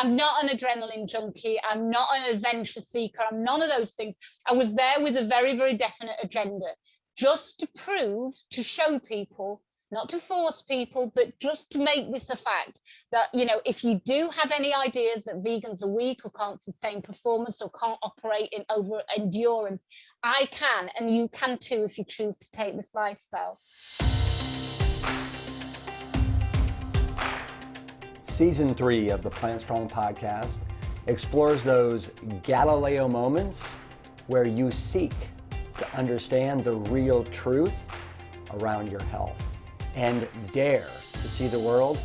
I'm not an adrenaline junkie. I'm not an adventure seeker. I'm none of those things. I was there with a very, very definite agenda, just to prove, to show people, not to force people, but just to make this a fact that, if you do have any ideas that vegans are weak or can't sustain performance or can't operate in over endurance, I can, and you can too if you choose to take this lifestyle. Season 3 of the Plant Strong podcast explores those Galileo moments where you seek to understand the real truth around your health and dare to see the world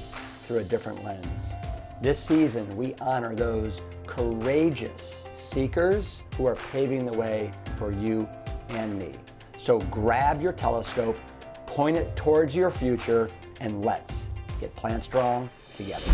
through a different lens. This season, we honor those courageous seekers who are paving the way for you and me. So grab your telescope, point it towards your future, and let's get plant strong together.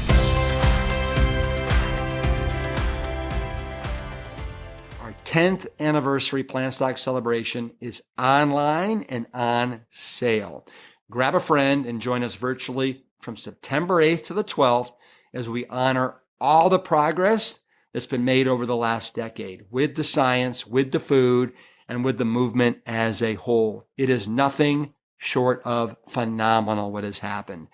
Our 10th anniversary Plant Stock celebration is online and on sale. Grab a friend and join us virtually from September 8th to the 12th as we honor all the progress that's been made over the last decade with the science, with the food, and with the movement as a whole. It is nothing short of phenomenal what has happened.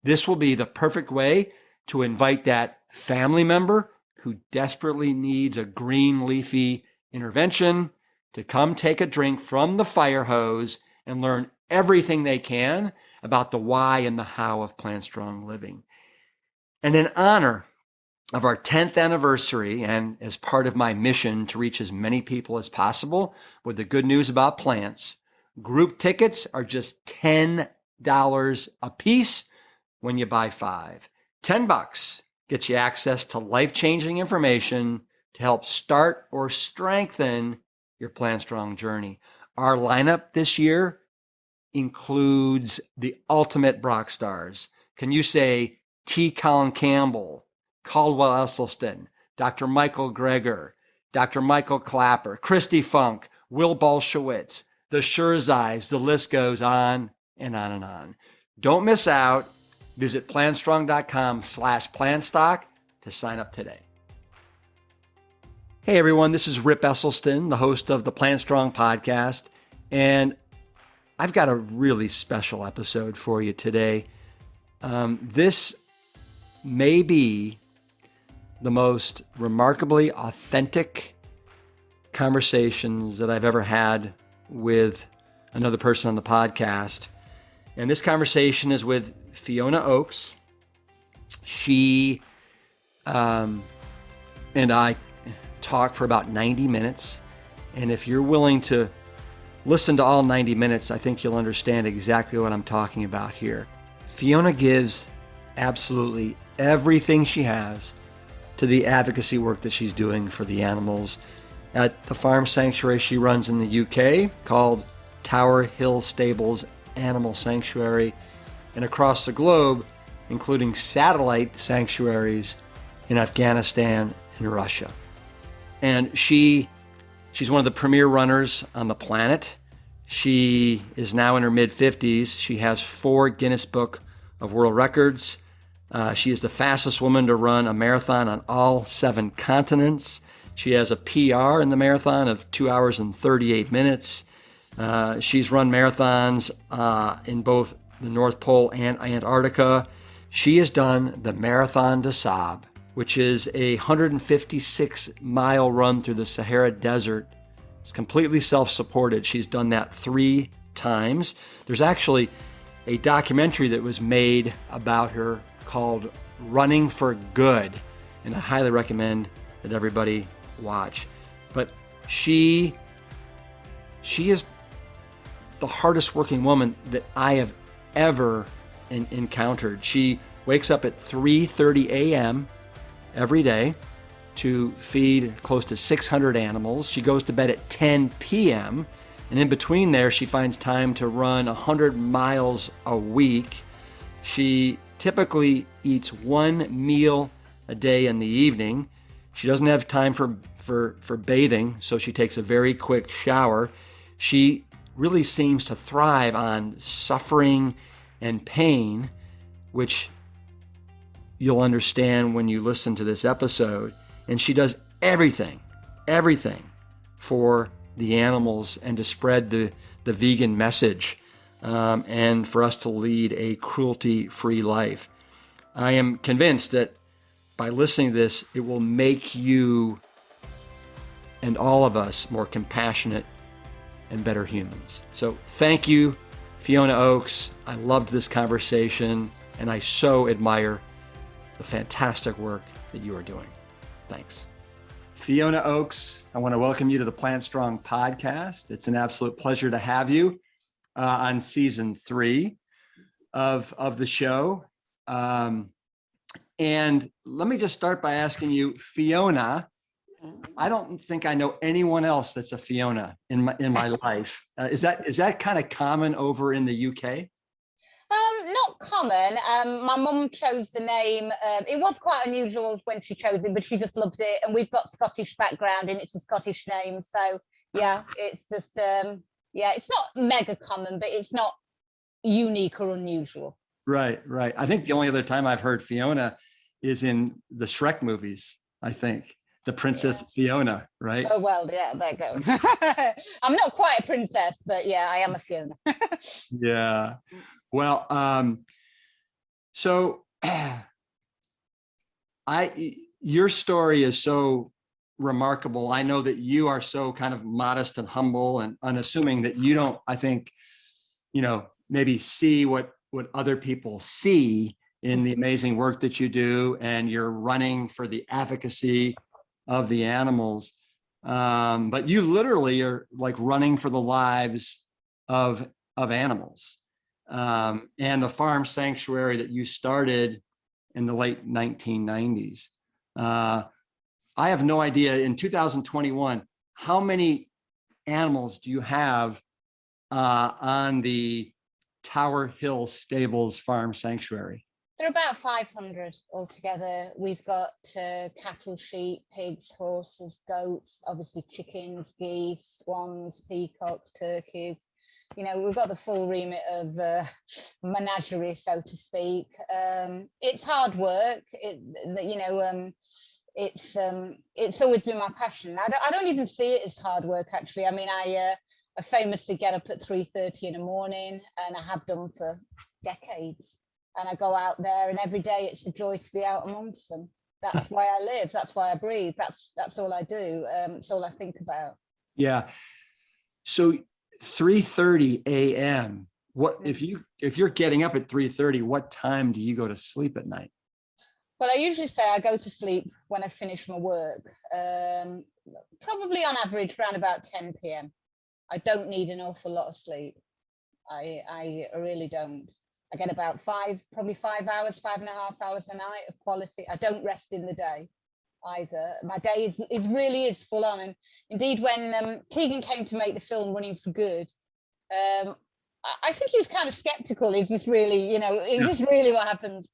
This will be the perfect way to invite that family member who desperately needs a green leafy intervention to come take a drink from the fire hose and learn everything they can about the why and the how of Plant Strong living. And in honor of our 10th anniversary, and as part of my mission to reach as many people as possible with the good news about plants, group tickets are just $10 a piece when you buy 5. $10 gets you access to life-changing information to help start or strengthen your Plant Strong journey. Our lineup this year includes the ultimate Brock stars. Can you say T. Colin Campbell, Caldwell Esselstyn, Dr. Michael Greger, Dr. Michael Clapper, Christy Funk, Will Bolshewitz, the Shurzais, the list goes on and on and on. Don't miss out. Visit plantstrong.com/plantstock to sign up today. Hey everyone, this is Rip Esselstyn, the host of the Plant Strong podcast, and I've got a really special episode for you today. This may be the most remarkably authentic conversations that I've ever had with another person on the podcast. And this conversation is with Fiona Oakes. She and I talked for about 90 minutes. And if you're willing to listen to all 90 minutes, I think you'll understand exactly what I'm talking about here. Fiona gives absolutely everything she has to the advocacy work that she's doing for the animals at the farm sanctuary she runs in the UK called Tower Hill Stables Animal Sanctuary, and across the globe, including satellite sanctuaries in Afghanistan and Russia. And she's one of the premier runners on the planet. She is now in her mid-50s. She has 4 Guinness Book of World Records. She is the fastest woman to run a marathon on all 7 continents. She has a PR in the marathon of 2 hours and 38 minutes. She's run marathons in both the North Pole and Antarctica. She has done the Marathon des Sables, which is a 156-mile run through the Sahara Desert. It's completely self-supported. She's done that 3 times. There's actually a documentary that was made about her called Running for Good, and I highly recommend that everybody watch. But she is the hardest working woman that I have ever encountered. She wakes up at 3:30 a.m. every day to feed close to 600 animals. She goes to bed at 10 p.m. and in between there she finds time to run 100 miles a week. She typically eats 1 meal a day in the evening. She doesn't have time for bathing, so she takes a very quick shower. She really seems to thrive on suffering and pain, which you'll understand when you listen to this episode. And she does everything for the animals and to spread the vegan message, and for us to lead a cruelty-free life. I am convinced that by listening to this, it will make you and all of us more compassionate and better humans. So thank you, Fiona Oakes. I loved this conversation, and I so admire the fantastic work that you are doing. Thanks. Fiona Oakes, I want to welcome you to the Plant Strong podcast. It's an absolute pleasure to have you on season 3 of the show. And let me just start by asking you, Fiona, I don't think I know anyone else that's a Fiona in my life. Is that kind of common over in the UK? Not common. My mum chose the name. It was quite unusual when she chose it, but she just loved it. And we've got Scottish background, and it's a Scottish name. So yeah, it's just it's not mega common, but it's not unique or unusual. Right. I think the only other time I've heard Fiona is in the Shrek movies. I think the Princess Fiona, right? Oh well, yeah, there you go. I'm not quite a princess, but yeah, I am a Fiona. Yeah. Well, so your story is so remarkable. I know that you are so kind of modest and humble and unassuming that you don't, I think, maybe see what other people see in the amazing work that you do, and you're running for the advocacy of the animals. But you literally are like running for the lives of animals. And the farm sanctuary that you started in the late 1990s. I have no idea, in 2021, how many animals do you have on the Tower Hill Stables Farm Sanctuary? There are about 500 altogether. We've got cattle, sheep, pigs, horses, goats, obviously chickens, geese, swans, peacocks, turkeys. We've got the full remit of menagerie, so to speak. It's hard work. It's always been my passion. I don't even see it as hard work, actually. I mean, I famously get up at 3:30 in the morning, and I have done for decades. And I go out there, and every day it's a joy to be out amongst them. That's why I live. That's why I breathe. That's all I do. It's all I think about. Yeah. So 3:30 a.m. What if you're getting up at 3:30? What time do you go to sleep at night? Well, I usually say I go to sleep when I finish my work. Probably on average around about 10 p.m. I don't need an awful lot of sleep. I really don't. I get about probably 5 hours, 5.5 hours a night of quality. I don't rest in the day either. My day is full on. And indeed, when Keegan came to make the film Running for Good, I think he was kind of skeptical. Is this really, is this really what happens?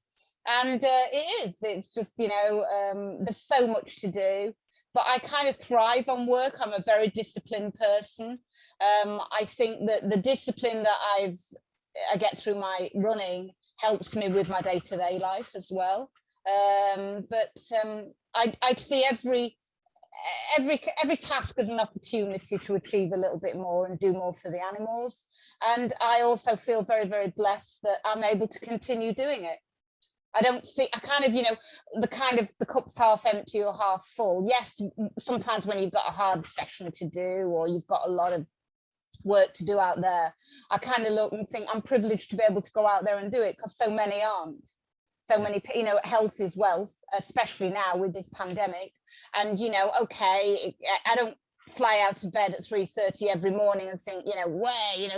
And it is. It's just, there's so much to do. But I kind of thrive on work. I'm a very disciplined person. I think that the discipline that I get through my running helps me with my day-to-day life as well. But I see every task as an opportunity to achieve a little bit more and do more for the animals. And I also feel very, very blessed that I'm able to continue doing it. I kind of, the cup's half empty or half full. Yes, sometimes when you've got a hard session to do, or you've got a lot of work to do out there, I kind of look and think I'm privileged to be able to go out there and do it, because so many aren't. So many, health is wealth, especially now with this pandemic. And okay, I don't fly out of bed at 3:30 every morning and think,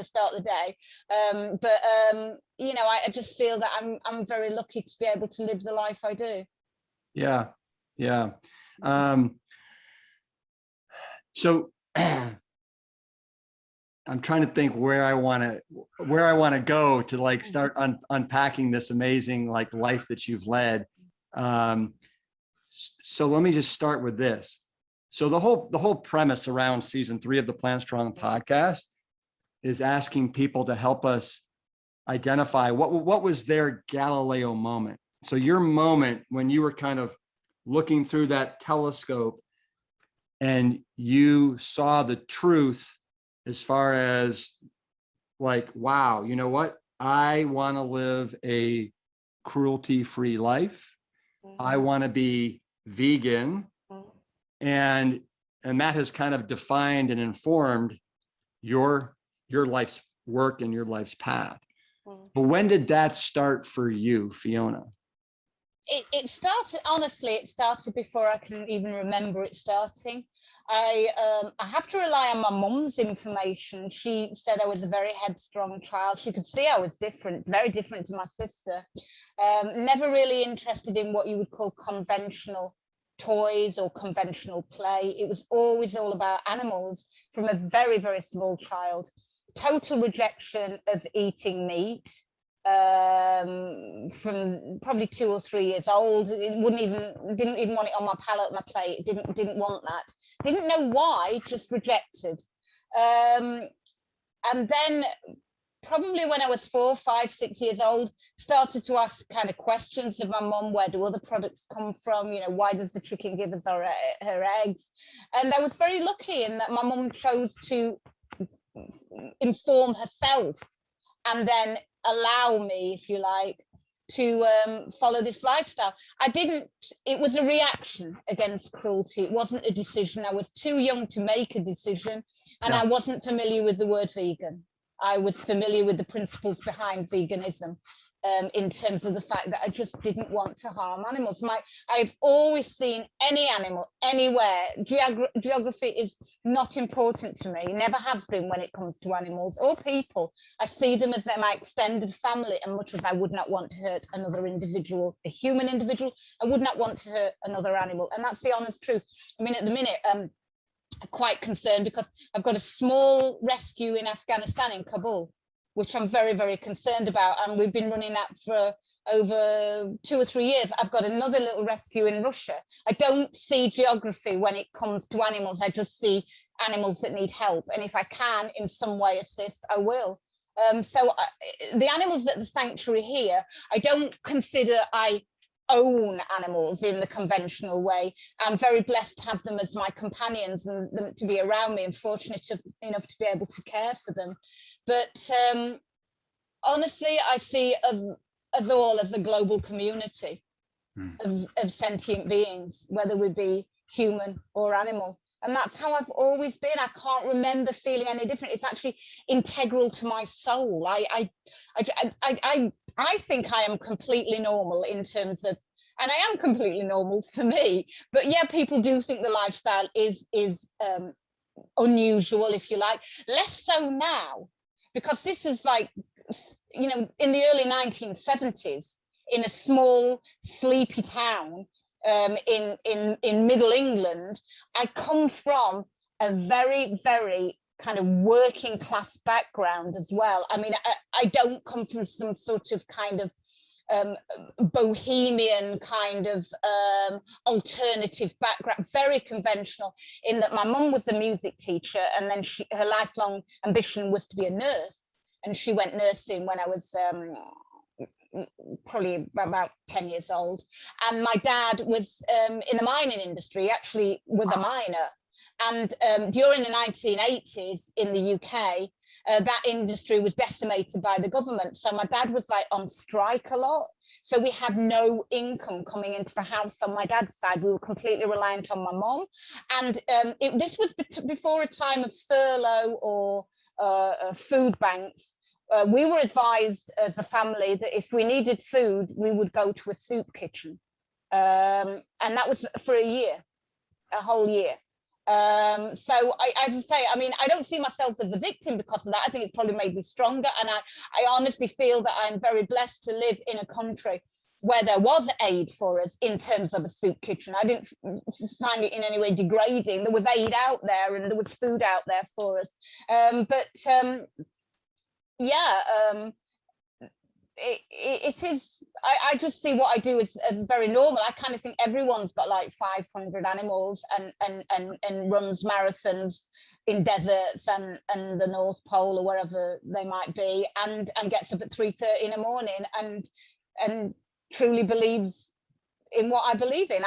start the day. I just feel that I'm very lucky to be able to live the life I do. Yeah. So I'm trying to think where I want to go to like start unpacking this amazing like life that you've led. So let me just start with this. So the whole premise around season 3 of the Plant Strong podcast is asking people to help us identify what was their Galileo moment. So your moment when you were kind of looking through that telescope and you saw the truth as far as like, wow, you know what? I want to live a cruelty-free life. I want to be vegan. And that has kind of defined and informed your life's work and your life's path. But when did that start for you, Fiona? It started, honestly, it started before I can even remember it starting. I have to rely on my mum's information. She said I was a very headstrong child. She could see I was different, very different to my sister. Never really interested in what you would call conventional toys or conventional play. It was always all about animals from a very, very small child. Total rejection of eating meat. From probably 2 or 3 years old. It didn't even want it on my palate, my plate. Didn't want that. Didn't know why, just rejected. And then probably when I was 4, 5, 6 years old, started to ask kind of questions of my mum. Where do other products come from? You know, why does the chicken give us her eggs? And I was very lucky in that my mum chose to inform herself and then allow me, if you like, to follow this lifestyle. It was a reaction against cruelty. It wasn't a decision. I was too young to make a decision, and I wasn't familiar with the word vegan. I was familiar with the principles behind veganism, in terms of the fact that I just didn't want to harm animals. I've always seen any animal, anywhere. Geography is not important to me, never has been when it comes to animals or people. I see them as my extended family, and much as I would not want to hurt another individual, a human individual, I would not want to hurt another animal. And that's the honest truth. I mean, at the minute, I'm quite concerned because I've got a small rescue in Afghanistan, in Kabul, which I'm very, very concerned about. And we've been running that for over 2 or 3 years. I've got another little rescue in Russia. I don't see geography when it comes to animals. I just see animals that need help. And if I can in some way assist, I will. The animals at the sanctuary here, I don't consider I own animals in the conventional way. I'm very blessed to have them as my companions and them to be around me, and fortunate enough to be able to care for them. But honestly, I see us all as a global community of sentient beings, whether we be human or animal. And that's how I've always been. I can't remember feeling any different. It's actually integral to my soul. I think I am completely normal in terms of, and I am completely normal for me. But yeah, people do think the lifestyle is unusual, if you like. Less so now, because this is like, you know, in the early 1970s, in a small, sleepy town in Middle England. I come from a very, very kind of working class background as well. I mean, I don't come from some sort of kind of bohemian kind of alternative background, very conventional, in that my mum was a music teacher, and then her lifelong ambition was to be a nurse, and she went nursing when I was probably about 10 years old. And my dad was in the mining industry. He actually was a miner. And during the 1980s in the UK, that industry was decimated by the government. So my dad was like on strike a lot. So we had no income coming into the house on my dad's side. We were completely reliant on my mom. And this was before a time of furlough or food banks. We were advised as a family that if we needed food, we would go to a soup kitchen. And that was for a whole year. As I say, I mean, I don't see myself as a victim because of that. I think it's probably made me stronger. And I honestly feel that I'm very blessed to live in a country where there was aid for us in terms of a soup kitchen. I didn't find it in any way degrading. There was aid out there and there was food out there for us. It is, I just see what I do as very normal. I kind of think everyone's got like 500 animals and runs marathons in deserts and the North Pole or wherever they might be, and gets up at 3:30 in the morning and truly believes in what I believe in.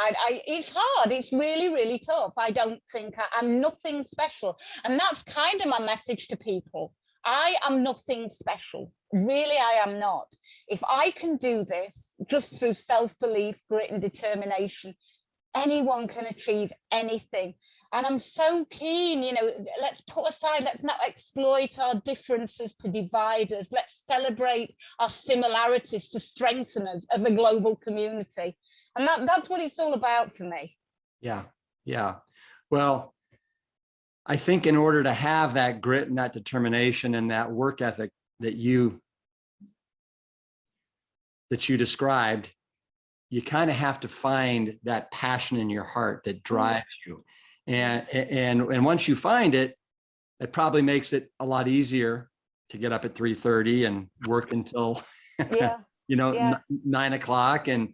It's hard. It's really, really tough. I don't think I'm nothing special. And that's kind of my message to people. I am nothing special. Really, I am not. If I can do this just through self-belief, grit and determination, anyone can achieve anything. And I'm so keen, let's put aside, let's not exploit our differences to divide us. Let's celebrate our similarities to strengthen us as a global community. And that's what it's all about for me. Yeah. Yeah. Well, I think in order to have that grit and that determination and that work ethic that you described, you kind of have to find that passion in your heart that drives you. And once you find it, it probably makes it a lot easier to get up at 3:30 and work until, 9 o'clock and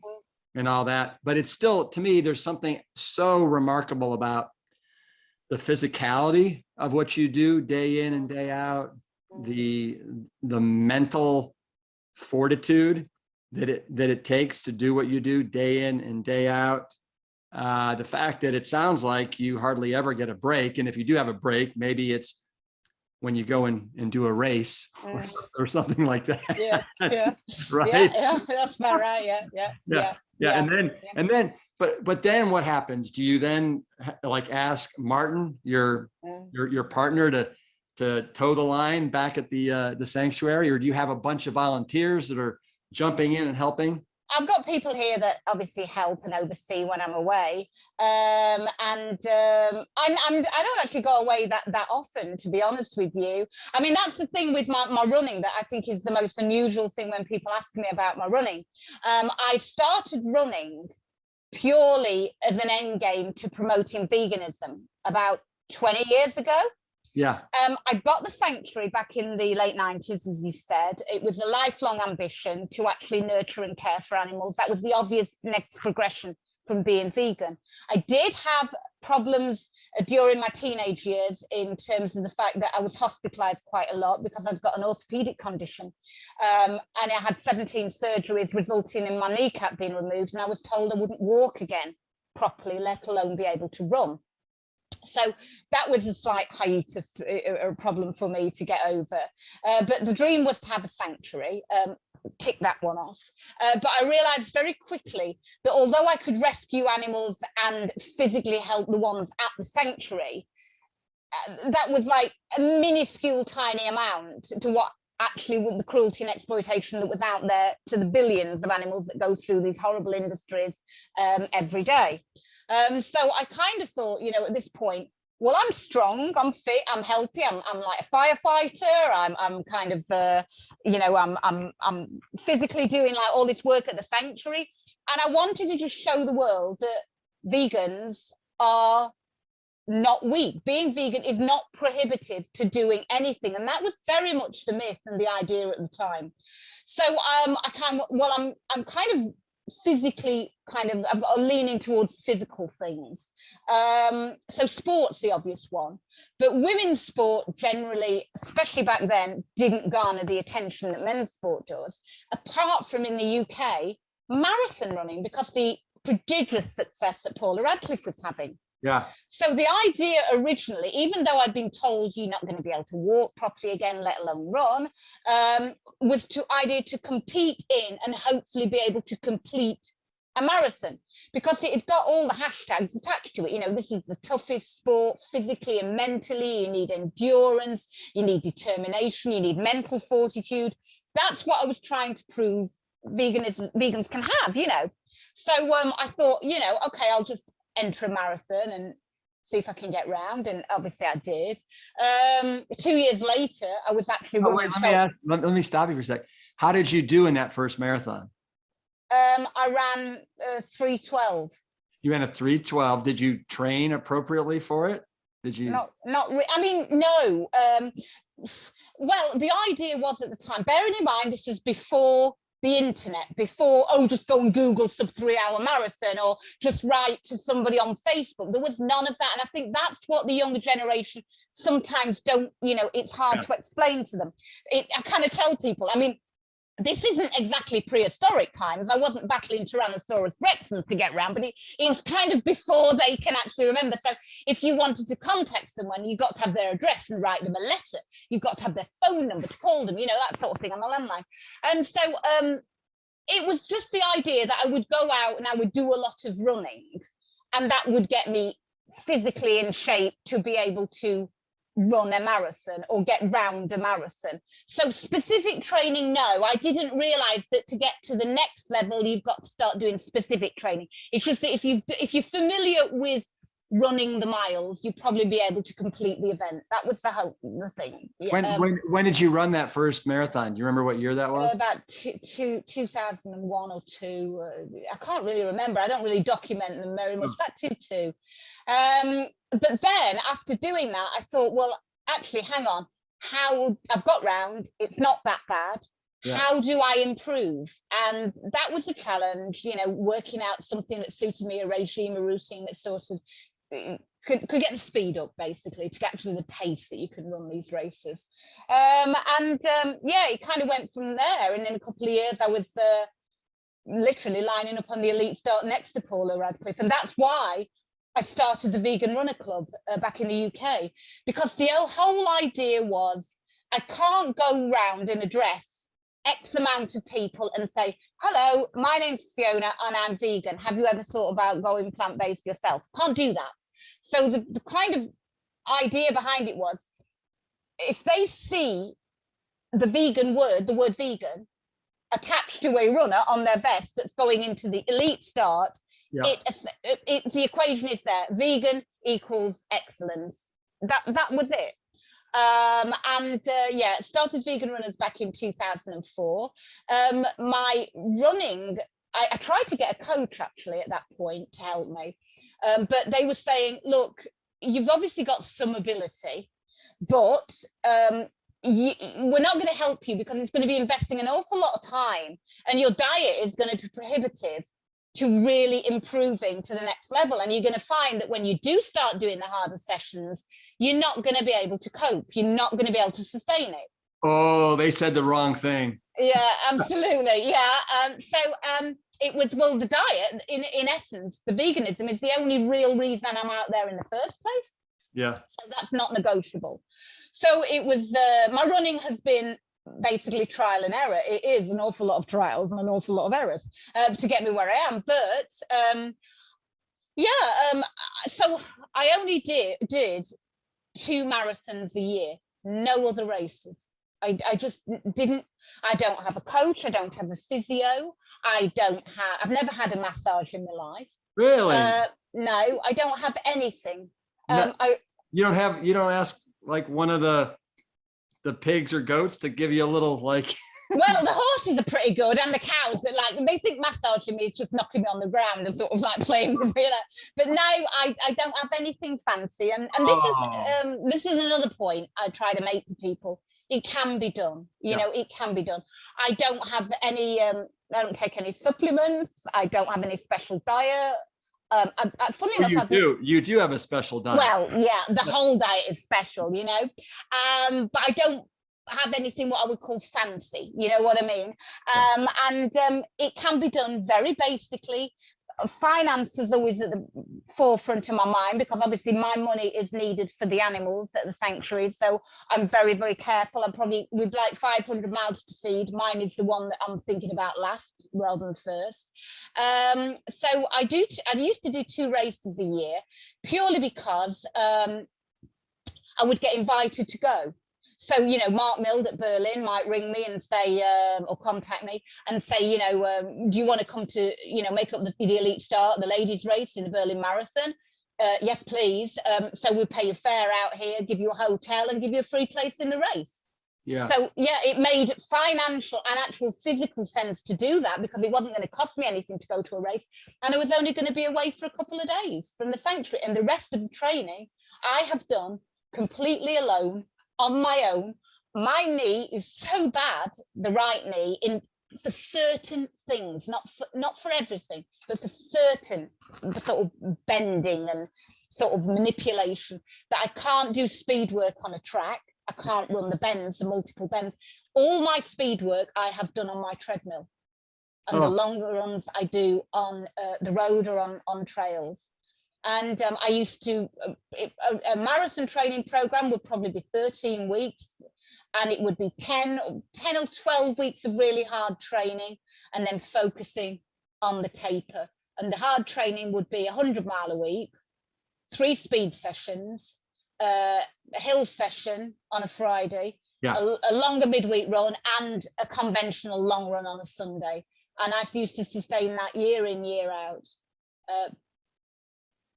all that. But it's still, to me, there's something so remarkable about the physicality of what you do day in and day out, the mental fortitude that it takes to do what you do day in and day out. The fact that it sounds like you hardly ever get a break. And if you do have a break, maybe it's when you go and do a race or something like that. Yeah. Right. Yeah, that's about right. Yeah. And then, but then what happens? Do you then like ask Martin, your partner, to toe the line back at the sanctuary, or do you have a bunch of volunteers that are jumping in and helping? I've got people here that obviously help and oversee when I'm away, I don't actually go away that often, to be honest with you. I mean, that's the thing with my running that I think is the most unusual thing when people ask me about my running. I started running purely as an end game to promoting veganism about 20 years ago. Yeah. I got the sanctuary back in the late 90s, as you said. It was a lifelong ambition to actually nurture and care for animals. That was the obvious next progression from being vegan. I did have problems during my teenage years in terms of the fact that I was hospitalized quite a lot because I'd got an orthopedic condition. And I had 17 surgeries resulting in my kneecap being removed. And I was told I wouldn't walk again properly, let alone be able to run. So that was a slight hiatus, a problem for me to get over. But the dream was to have a sanctuary, tick that one off. But I realized very quickly that although I could rescue animals and physically help the ones at the sanctuary, that was like a minuscule tiny amount to what actually with the cruelty and exploitation that was out there to the billions of animals that go through these horrible industries every day. So I kind of thought, at this point, well, I'm strong, I'm fit, I'm healthy, I'm like a firefighter, I'm kind of, I'm physically doing like all this work at the sanctuary. And I wanted to just show the world that vegans are not weak. Being vegan is not prohibitive to doing anything. And that was very much the myth and the idea at the time. So I'm kind of physically I've got a leaning towards physical things. So sport's the obvious one, but women's sport generally, especially back then, didn't garner the attention that men's sport does, apart from in the UK, marathon running, because the prodigious success that Paula Radcliffe was having. Yeah. So the idea originally, even though I'd been told you're not going to be able to walk properly again, let alone run, was the idea to compete in and hopefully be able to complete a marathon, because it had got all the hashtags attached to it. This is the toughest sport physically and mentally. You need endurance, you need determination, you need mental fortitude. That's what I was trying to prove vegans can have, So I thought, okay, I'll just enter a marathon and see if I can get round, and obviously I did. 2 years later, I was actually running. Let me stop you for a sec. How did you do in that first marathon? I ran 3:12. You ran a 3:12. Did you train appropriately for it? Did you? No. Well, the idea was at the time, bearing in mind this is before the internet, before, just go and Google sub 3 hour marathon or just write to somebody on Facebook. There was none of that. And I think that's what the younger generation sometimes don't, it's hard to explain to them. I kind of tell people, this isn't exactly prehistoric times. I wasn't battling Tyrannosaurus rexes to get around, but it's kind of before they can actually remember. So if you wanted to contact someone, you got to have their address and write them a letter. You've got to have their phone number to call them, that sort of thing on the landline. And so it was just the idea that I would go out and I would do a lot of running, and that would get me physically in shape to be able to run a marathon or get round a marathon. So specific training, no, I didn't realize that to get to the next level, you've got to start doing specific training. It's just that if you're familiar with running the miles, you'd probably be able to complete the event. That was the thing. Yeah. When did you run that first marathon? Do you remember what year that was? About 2001 or 2. I can't really remember. I don't really document them very much. That 2. But then after doing that, I thought, well, actually, hang on. I've got round. It's not that bad. Yeah. How do I improve? And that was a challenge, working out something that suited me, a regime, a routine that sort of could get the speed up, basically, to get actually the pace that you can run these races. It kind of went from there. And in a couple of years, I was literally lining up on the elite start next to Paula Radcliffe. And that's why I started the Vegan Runner Club back in the UK, because the whole idea was I can't go round and address X amount of people and say, hello, my name's Fiona and I'm vegan. Have you ever thought about going plant-based yourself? Can't do that. So the kind of idea behind it was, if they see the word vegan, attached to a runner on their vest that's going into the elite start, yeah. The equation is there. Vegan equals excellence. That was it. Started Vegan Runners back in 2004. My running, I tried to get a coach actually at that point to help me, but they were saying, look, you've obviously got some ability, but we're not going to help you because it's going to be investing an awful lot of time, and your diet is going to be prohibitive to really improving to the next level. And you're going to find that when you do start doing the harder sessions, you're not going to be able to cope. You're not going to be able to sustain it. Oh, they said the wrong thing. Yeah, absolutely. Yeah. It was, well, the diet, in essence, the veganism is the only real reason I'm out there in the first place. Yeah. So that's not negotiable. So it was, my running has been basically trial and error. It is an awful lot of trials and an awful lot of errors to get me where I am. But so I only did 2 marathons a year, no other races. I just didn't. I don't have a coach. I don't have a physio. I've never had a massage in my life. Really? No, I don't have anything. You don't ask like one of the pigs or goats to give you a little like. Well, the horses are pretty good, and the cows. That they think massaging me is just knocking me on the ground and sort of like playing with me. But no, I don't have anything fancy. And this is another point I try to make to people. It can be done. It can be done. I don't have any. I don't take any supplements. I don't have any special diet. Funny enough, you do have a special diet. Well, yeah, the whole diet is special, but I don't have anything what I would call fancy, you know what I mean? It can be done very basically. Finance is always at the forefront of my mind, because obviously my money is needed for the animals at the sanctuary, so I'm very, very careful. I'm probably, with like 500 mouths to feed, mine is the one that I'm thinking about last rather than first. So I used to do 2 races a year, purely because I would get invited to go. So, Mark Mild at Berlin might ring me and say, or contact me and say, do you want to come to, make up the elite start, the ladies race in the Berlin Marathon? Yes, please. So we'll pay your fare out here, give you a hotel and give you a free place in the race. Yeah. So, yeah, it made financial and actual physical sense to do that, because it wasn't going to cost me anything to go to a race. And I was only going to be away for a couple of days from the sanctuary. And the rest of the training I have done completely alone, on my own. My knee is so bad, the right knee, for certain things, not for everything, but for certain sort of bending and sort of manipulation, that I can't do speed work on a track. I can't run the bends, the multiple bends. All my speed work I have done on my treadmill, and the longer runs I do on the road or on trails. And I used to, a marathon training program would probably be 13 weeks, and it would be 10 or 12 weeks of really hard training, and then focusing on the taper. And the hard training would be 100-mile a week, 3 speed sessions, a hill session on a Friday, a longer midweek run, and a conventional long run on a Sunday. And I used to sustain that year in, year out.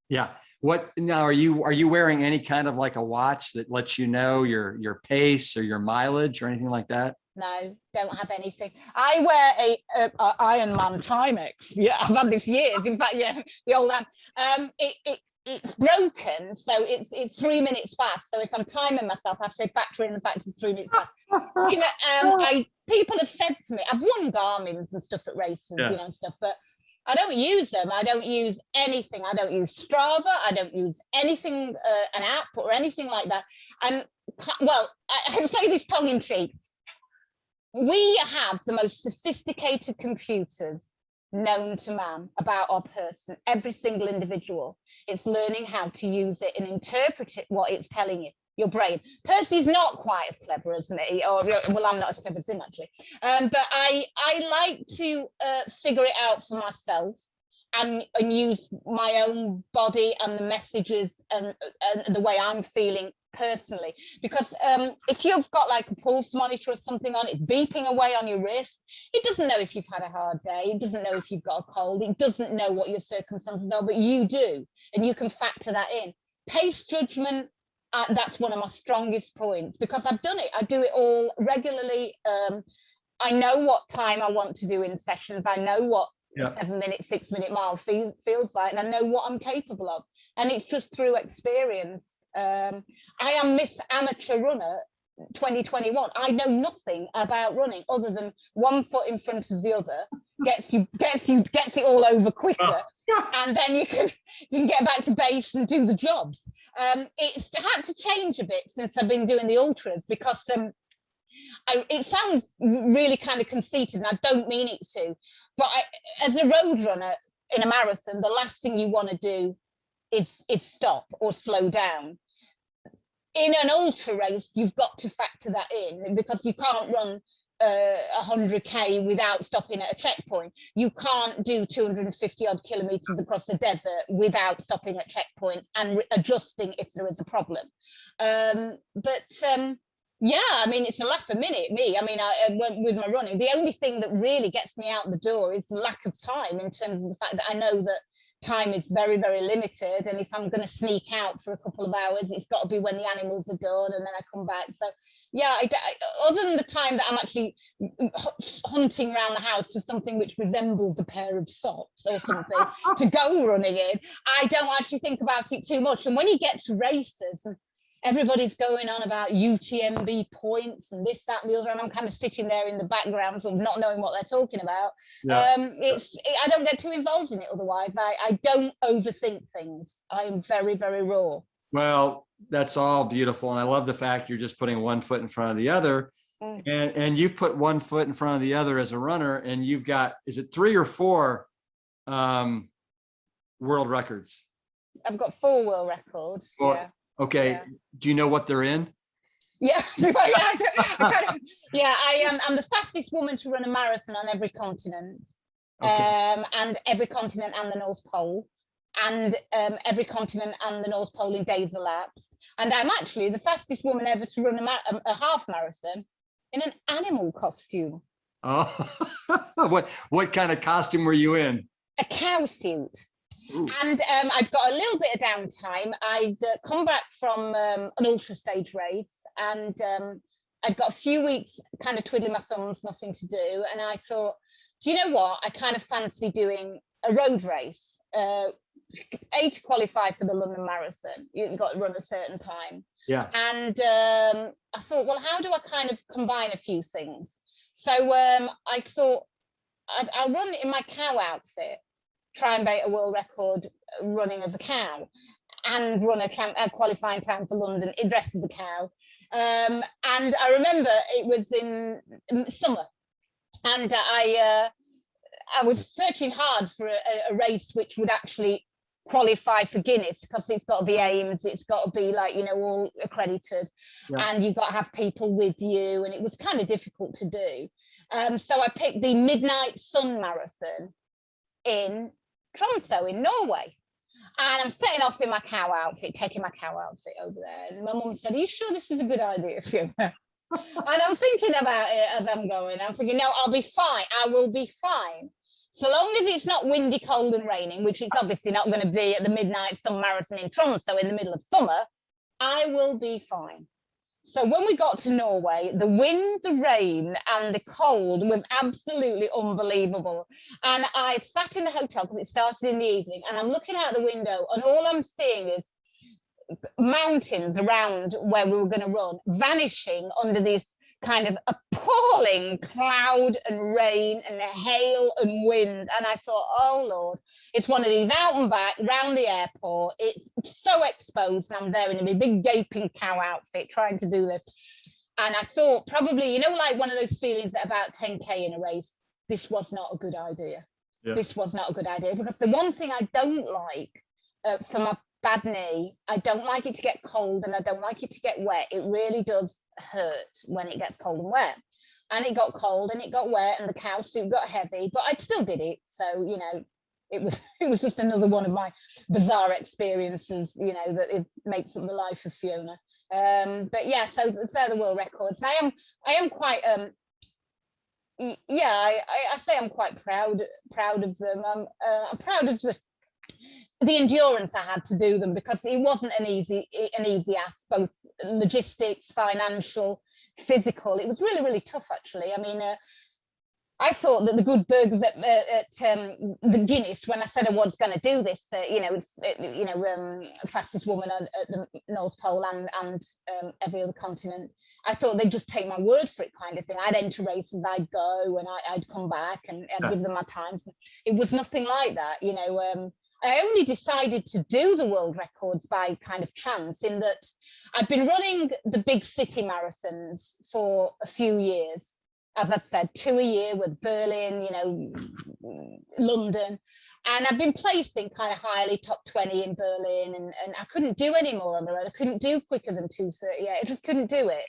Yeah. What now, are you wearing any kind of like a watch that lets you know your pace or your mileage or anything like that? No, don't have anything. I wear a Ironman Timex. Yeah, I've had this years. In fact, yeah, the old one. It's broken, so it's 3 minutes fast. So if I'm timing myself, I have to factor in the fact it's 3 minutes fast. You know, people have said to me, I've won Garmin's and stuff at races, you know, stuff, but I don't use them. I don't use anything. I don't use Strava. I don't use anything, an app or anything like that. And well, I say this tongue in cheek. We have the most sophisticated computers known to man about our person, every single individual. It's learning how to use it and interpret it, what it's telling you. Your brain. Percy's not quite as clever as me, or well, I'm not as clever as him actually. But I like to figure it out for myself and use my own body and the messages and the way I'm feeling personally. Because if you've got like a pulse monitor or something on, it's beeping away on your wrist. It doesn't know if you've had a hard day. It doesn't know if you've got a cold. It doesn't know what your circumstances are, but you do, and you can factor that in. Pace judgment. That's one of my strongest points because I've done it. I do it all regularly. I know what time I want to do in sessions. I know what a 7-minute, 6-minute mile feels like, and I know what I'm capable of. And it's just through experience. I am Miss Amateur Runner 2021. I know nothing about running other than one foot in front of the other gets it all over quicker, and then you can get back to base and do the jobs. It's had to change a bit since I've been doing the ultras because it sounds really kind of conceited, and I don't mean it to, but as a road runner in a marathon, the last thing you want to do is stop or slow down. In an ultra race, you've got to factor that in because you can't run 100k without stopping at a checkpoint. You can't do 250 odd kilometers across the desert without stopping at checkpoints and adjusting if there is a problem. Yeah, I mean, it's a laugh a minute, me. I mean, I went with my running. The only thing that really gets me out the door is the lack of time, in terms of the fact that I know that time is very, very limited. And if I'm going to sneak out for a couple of hours, it's got to be when the animals are done and then I come back. So yeah, other than the time that I'm actually hunting around the house for something which resembles a pair of socks or something to go running in, I don't actually think about it too much. And when you get to races and everybody's going on about UTMB points and this, that, and the other, and I'm kind of sitting there in the background, sort of not knowing what they're talking about. Yeah. I don't get too involved in it otherwise. I don't overthink things. I am very, very raw. Well, that's all beautiful. And I love the fact you're just putting one foot in front of the other. And you've put one foot in front of the other as a runner, and you've got, is it 3 or 4 world records? I've got 4 world records. 4. Yeah. Okay. Yeah. Do you know what they're in? Yeah. I'm the fastest woman to run a marathon on every continent. Okay. And every continent and the North Pole. And every continent and the North Pole in days elapsed. And I'm actually the fastest woman ever to run a half marathon in an animal costume. Oh, what kind of costume were you in? A cow suit. Ooh. And I'd got a little bit of downtime. I'd come back from an ultra stage race, and I'd got a few weeks kind of twiddling my thumbs, nothing to do. And I thought, do you know what? I kind of fancy doing a road race. To qualify for the London Marathon, you've got to run a certain time. Yeah. And I thought, well, how do I kind of combine a few things? So I thought I'll run in my cow outfit, try and break a world record running as a cow. and run a qualifying time for London dressed as a cow. And I remember it was in summer, and I was searching hard for a race which would actually qualify for Guinness, because it's got to be aims, it's got to be like, all accredited, and you've got to have people with you, and it was kind of difficult to do. So I picked the Midnight Sun Marathon in Tromsø in Norway. And I'm setting off in my cow outfit, taking my cow outfit over there. And my mum said, "Are you sure this is a good idea, Fiona?" And I'm thinking about it as I'm going. I'm thinking, no, I'll be fine. I will be fine. So long as it's not windy, cold and raining, which it's obviously not going to be at the Midnight Sun Marathon in Tromsø in the middle of summer, I will be fine. So when we got to Norway, the wind, the rain and the cold was absolutely unbelievable. And I sat in the hotel because it started in the evening, and I'm looking out the window, and all I'm seeing is mountains around where we were going to run vanishing under this kind of appalling cloud and rain and hail and wind. And I thought, oh Lord, it's one of these out and back round the airport. It's so exposed, and I'm there in a big gaping cow outfit trying to do this. And I thought, probably, like one of those feelings at about 10k in a race, this was not a good idea. This was not a good idea, because the one thing I don't like for my bad knee, I don't like it to get cold, and I don't like it to get wet. It really does hurt when it gets cold and wet. And it got cold and it got wet, and the cow suit got heavy, but I still did it. So it was just another one of my bizarre experiences, that it makes up the life of Fiona. But yeah, so they're the world records. I am quite I say I'm quite proud of them. I'm proud of the endurance I had to do them, because it wasn't an easy ask, both logistics, financial, physical. It was really, really tough, actually. I mean, I thought that the good burgers at the Guinness, when I said I was going to do this, fastest woman at the North Pole and every other continent, I thought they'd just take my word for it, kind of thing. I'd enter races, I'd go, and I'd come back and I'd give them my times. It was nothing like that, I only decided to do the world records by kind of chance, in that I'd been running the big city marathons for a few years. As I've said, 2 a year, with Berlin, London. And I've been placing kind of highly, top 20 in Berlin, and I couldn't do any more on the road. I couldn't do quicker than 2:38. I just couldn't do it.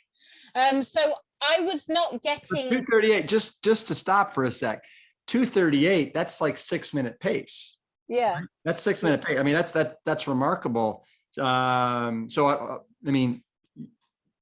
So I was not getting... 2:38, just to stop for a sec, 2:38, that's like 6-minute pace. Yeah, that's 6-minute pace. I mean, that's remarkable. So I mean,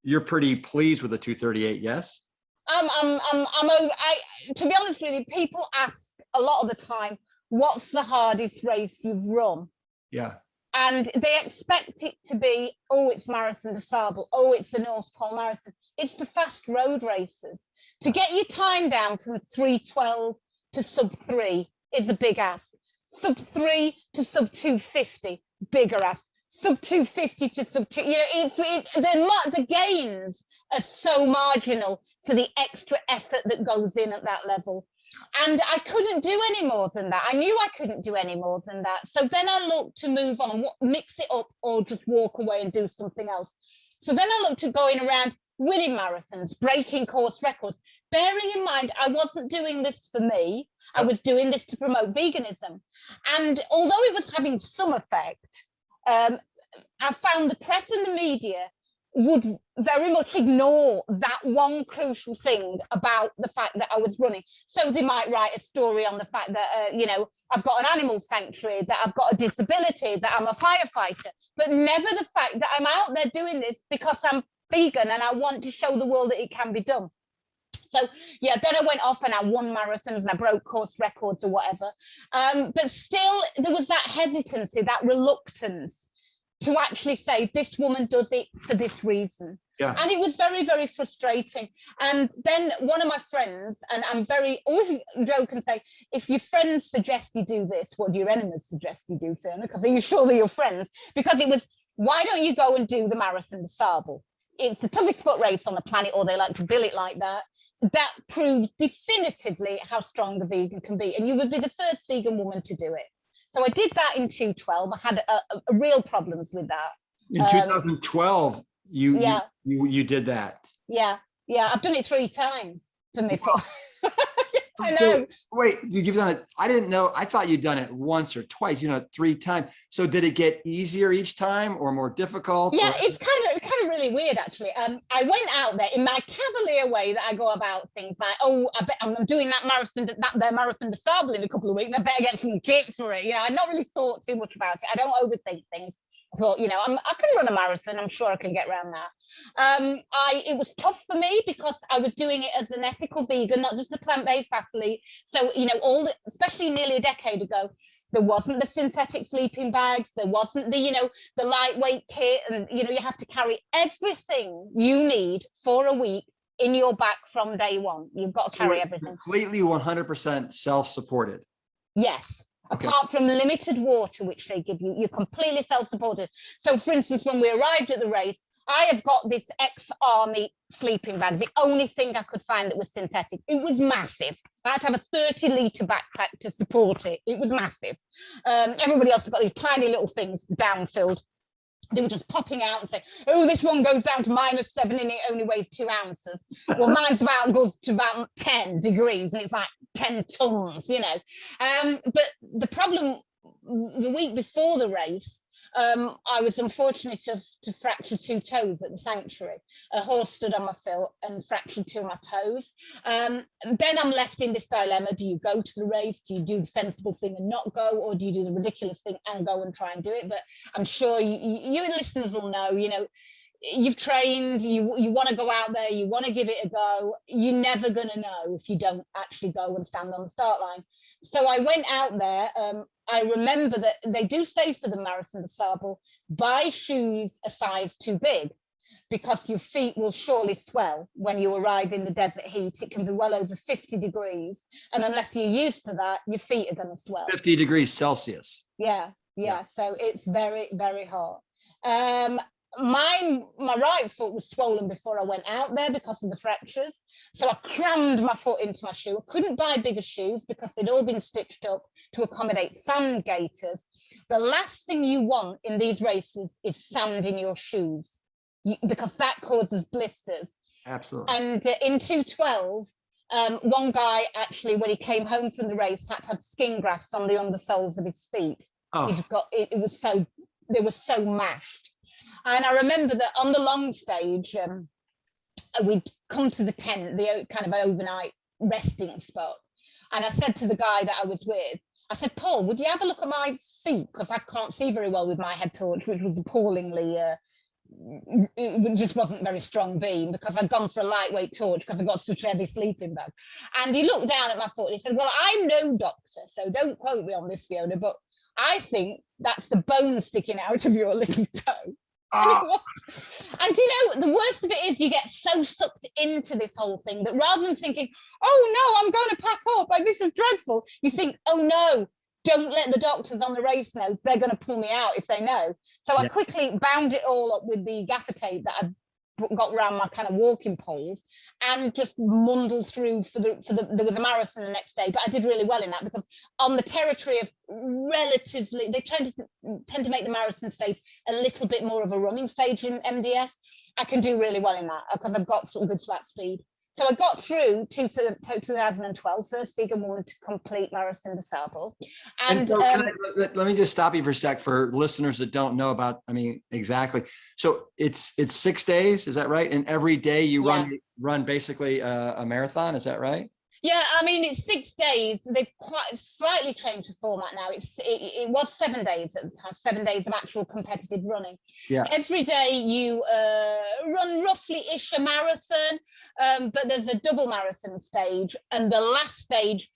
you're pretty pleased with the 2:38, yes? To be honest with you, people ask a lot of the time, what's the hardest race you've run? Yeah. And they expect it to be, oh, it's Marathon des Sables, oh, it's the North Pole Marathon. It's the fast road races. To get your time down from 3:12 to sub-3 is a big ask. Sub-3 to sub-250, bigger ask. Sub-250 to sub-2, the gains are so marginal for the extra effort that goes in at that level. And I couldn't do any more than that. I knew I couldn't do any more than that. So then I looked to move on, mix it up, or just walk away and do something else. So then I looked at going around winning marathons, breaking course records, bearing in mind I wasn't doing this for me. I was doing this to promote veganism. And although it was having some effect, I found the press and the media would very much ignore that one crucial thing about the fact that I was running. So they might write a story on the fact that, I've got an animal sanctuary, that I've got a disability, that I'm a firefighter, but never the fact that I'm out there doing this because I'm vegan and I want to show the world that it can be done. So yeah, then I went off and I won marathons and I broke course records or whatever. But still, there was that hesitancy, that reluctance to actually say this woman does it for this reason. Yeah. And it was very, very frustrating. And then one of my friends, and I'm always joke and say, if your friends suggest you do this, what do your enemies suggest you do, Fiona? Because are you sure they're your friends? Because it was, why don't you go and do the Marathon des Sables? It's the toughest foot race on the planet, or they like to bill it like that. That proves definitively how strong the vegan can be. And you would be the first vegan woman to do it. So I did that in 2012. I had a real problems with that. In 2012, yeah. you did that. Yeah. I've done it 3 times for me. I know. So, wait, you've done it. I didn't know. I thought you'd done it once or twice, 3 times. So did it get easier each time or more difficult? Yeah, it's kind of really weird, actually. I went out there in my cavalier way that I go about things like, oh, I bet I'm doing that marathon des Sables in a couple of weeks. I better get some kit for it. I'd not really thought too much about it. I don't overthink things. I thought, I can run a marathon. I'm sure I can get around that. It was tough for me because I was doing it as an ethical vegan, not just a plant-based athlete. So, especially nearly a decade ago, there wasn't the synthetic sleeping bags. There wasn't the lightweight kit. And, you have to carry everything you need for a week in your back from day one. You've got to carry everything. Completely 100% self-supported. Yes. Okay. Apart from limited water, which they give you, you're completely self-supported. So, for instance, when we arrived at the race, I have got this ex-army sleeping bag, the only thing I could find that was synthetic. It was massive. I had to have a 30-litre backpack to support it. It was massive. Everybody else has got these tiny little things down-filled. They were just popping out and saying, oh, this one goes down to -7 and it only weighs 2 ounces. Well, mine's goes to about 10 degrees and it's like 10 tons, But the problem, the week before the race, I was unfortunate to fracture 2 toes at the sanctuary. A horse stood on my foot and fractured 2 of my toes. Then I'm left in this dilemma. Do you go to the race? Do you do the sensible thing and not go? Or do you do the ridiculous thing and go and try and do it? But I'm sure you listeners will know, you've trained, you want to go out there, you want to give it a go. You're never going to know if you don't actually go and stand on the start line. So I went out there. I remember that they do say for the Marathon des Sables, buy shoes a size too big because your feet will surely swell when you arrive in the desert heat. It can be well over 50 degrees. And unless you're used to that, your feet are going to swell. 50 degrees Celsius. Yeah. So it's very, very hot. My right foot was swollen before I went out there because of the fractures. So I crammed my foot into my shoe. I couldn't buy bigger shoes because they'd all been stitched up to accommodate sand gaiters. The last thing you want in these races is sand in your shoes because that causes blisters. Absolutely. And in 2012, one guy actually, when he came home from the race, had to have skin grafts on the undersoles of his feet. Oh. They were so mashed. And I remember that on the long stage, we'd come to the tent, the kind of overnight resting spot. And I said to the guy that I was with, I said, Paul, would you have a look at my feet? Because I can't see very well with my head torch, which was appallingly, it just wasn't very strong beam because I'd gone for a lightweight torch because I got such a heavy sleeping bag. And he looked down at my foot and he said, well, I'm no doctor, so don't quote me on this, Fiona, but I think that's the bone sticking out of your little toe. And the worst of it is you get so sucked into this whole thing that rather than thinking, oh no, I'm going to pack up, like, this is dreadful, you think, oh no, don't let the doctors on the race know, they're going to pull me out if they know. So I quickly bound it all up with the gaffer tape that I got around my kind of walking poles and just mundled through there was a marathon the next day, but I did really well in that because on the territory of relatively, they tend to make the marathon stage a little bit more of a running stage in MDS. I can do really well in that because I've got some good flat speed. So I got through to 2012, first vegan woman to complete Marathon des Sables. And so let me just stop you for a sec for listeners that don't know about, exactly. So it's 6 days, is that right? And every day you run basically a marathon, is that right? Yeah, it's 6 days. They've quite slightly changed the format now. It was 7 days at the time, 7 days of actual competitive running. Yeah. Every day you run roughly-ish a marathon, but there's a double marathon stage, and the last stage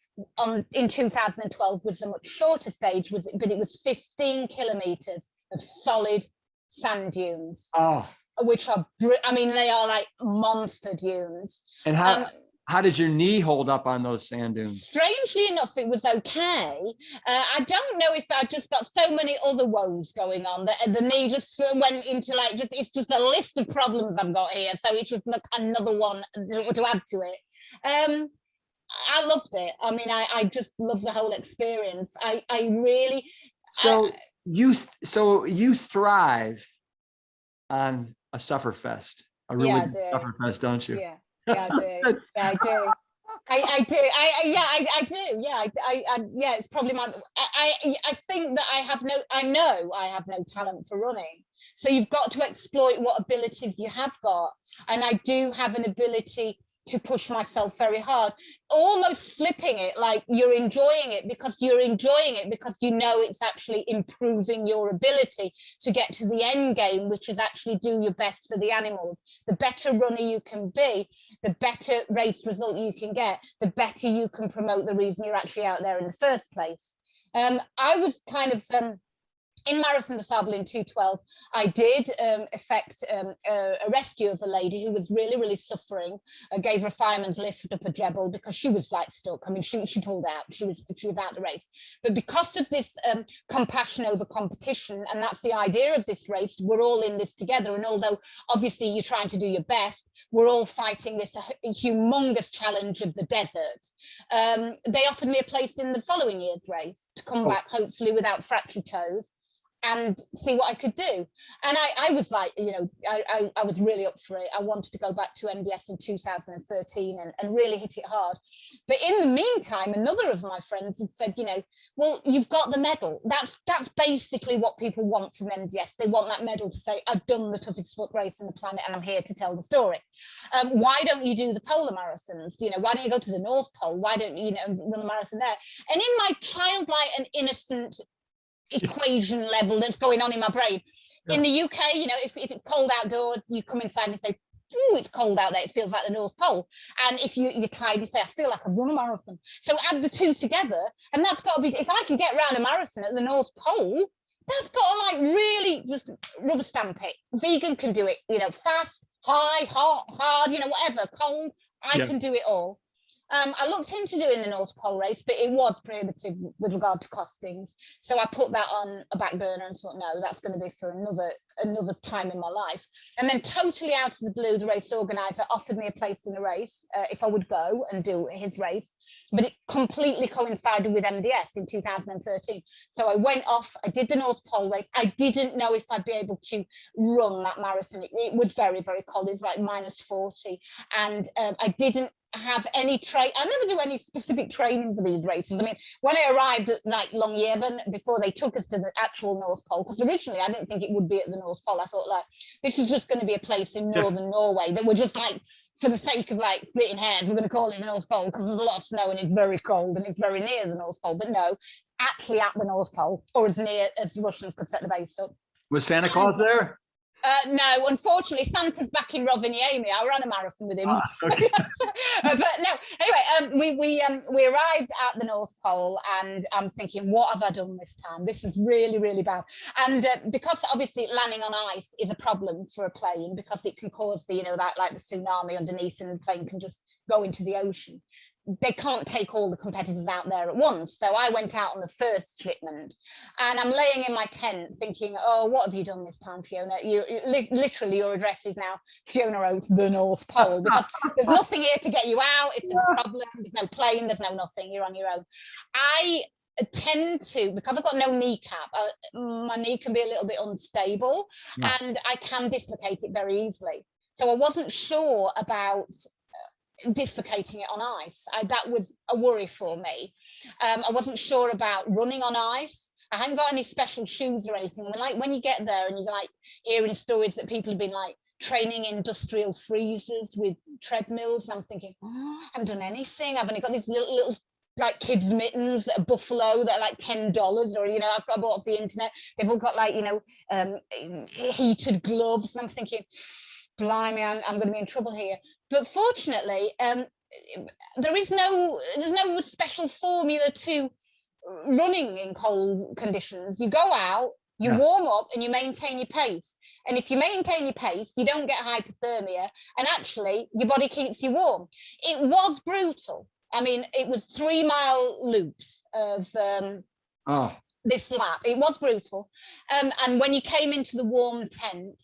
in 2012 was a much shorter stage, but it was 15 kilometers of solid sand dunes. Oh. Which are, they are like monster dunes. And how did your knee hold up on those sand dunes? Strangely enough, it was okay. I don't know if I just got so many other woes going on that the knee just went into it's just a list of problems I've got here. So it's just like another one to add to it. I loved it. I mean, I just love the whole experience. I really. So you thrive on a sufferfest, a really Yeah, I good do. sufferfest, don't you? Yeah, yeah, I do. That's- Yeah, I do. I do. Yeah, I do. Yeah, yeah. It's probably my. I think that I know I have no talent for running. So you've got to exploit what abilities you have got, and I do have an ability to push myself very hard, almost flipping it like you're enjoying it because you know it's actually improving your ability to get to the end game, which is actually do your best for the animals. The better runner you can be, the better race result you can get, the better you can promote the reason you're actually out there in the first place. I was kind of in Marathon des Sables in 2:12, I did effect a rescue of a lady who was really, really suffering. I gave her a fireman's lift up a jebel because she was like stuck. I mean, she pulled out. She was out the race. But because of this compassion over competition, and that's the idea of this race, we're all in this together. And although obviously you're trying to do your best, we're all fighting this humongous challenge of the desert. They offered me a place in the following year's race to come back, hopefully without fractured toes, and see what I could do. And I was like, I was really up for it. I wanted to go back to MDS in 2013 and really hit it hard. But in the meantime, another of my friends had said, well, you've got the medal. That's basically what people want from MDS. They want that medal to say, I've done the toughest foot race on the planet and I'm here to tell the story. Why don't you do the polar marathons? Why don't you go to the North Pole? Why don't you, run a marathon there? And in my childlike and innocent equation level that's going on in my brain. Yeah. In the UK, if it's cold outdoors, you come inside and say, ooh, it's cold out there, it feels like the North Pole. And if you're tired, you say, I feel like I've run a marathon. So add the two together, and that's got to be, if I can get around a marathon at the North Pole, that's got to really just rubber stamp it. Vegan can do it, fast, high, hot, hard, whatever, cold, I can do it all. I looked into doing the North Pole race, but it was prohibitive with regard to costings. So I put that on a back burner and thought, no, that's going to be for another time in my life. And then totally out of the blue, the race organizer offered me a place in the race if I would go and do his race. But it completely coincided with MDS in 2013. So I went off, I did the North Pole race. I didn't know if I'd be able to run that marathon. It was very, very cold. It's like -40. And I didn't have any I never do any specific training for these races. I mean, when I arrived at like Longyearbyen, before they took us to the actual North Pole, because originally I didn't think it would be at the North Pole. I thought, like, this is just going to be a place in northern Norway that we're just like, for the sake of like splitting hairs, we're going to call it the North Pole because there's a lot of snow and it's very cold and it's very near the North Pole. But no, actually at the North Pole, or as near as the Russians could set the base up. Was Santa Claus there? No, unfortunately, Santa's back in Rovaniemi. I ran a marathon with him. Okay. But no, anyway, we arrived at the North Pole, and I'm thinking, what have I done this time? This is really, really bad. And because obviously landing on ice is a problem for a plane, because it can cause the, that like the tsunami underneath, and the plane can just go into the ocean. They can't take all the competitors out there at once. So I went out on the first shipment, and I'm laying in my tent thinking, oh, what have you done this time, Fiona? Literally your address is now Fiona Oaks, the North Pole, because there's nothing here to get you out. If there's a problem, there's no plane, there's no nothing, you're on your own. I tend to, because I've got no kneecap, my knee can be a little bit unstable, and I can dislocate it very easily. So I wasn't sure about dislocating it on ice. That was a worry for me. I wasn't sure about running on ice. I hadn't got any special shoes or anything. I mean, like when you get there and you're like hearing stories that people have been like training industrial freezers with treadmills, and I'm thinking, oh, I haven't done anything. I've only got these little like kids mittens that are Buffalo that are like $10, or I've bought off the internet. They've all got like heated gloves, and I'm thinking, blimey, I'm going to be in trouble here. But fortunately, there's no special formula to running in cold conditions. You go out, you warm up, and you maintain your pace. And if you maintain your pace, you don't get hypothermia, and actually your body keeps you warm. It was brutal. I mean, it was 3-mile loops of this lap. It was brutal. And when you came into the warm tent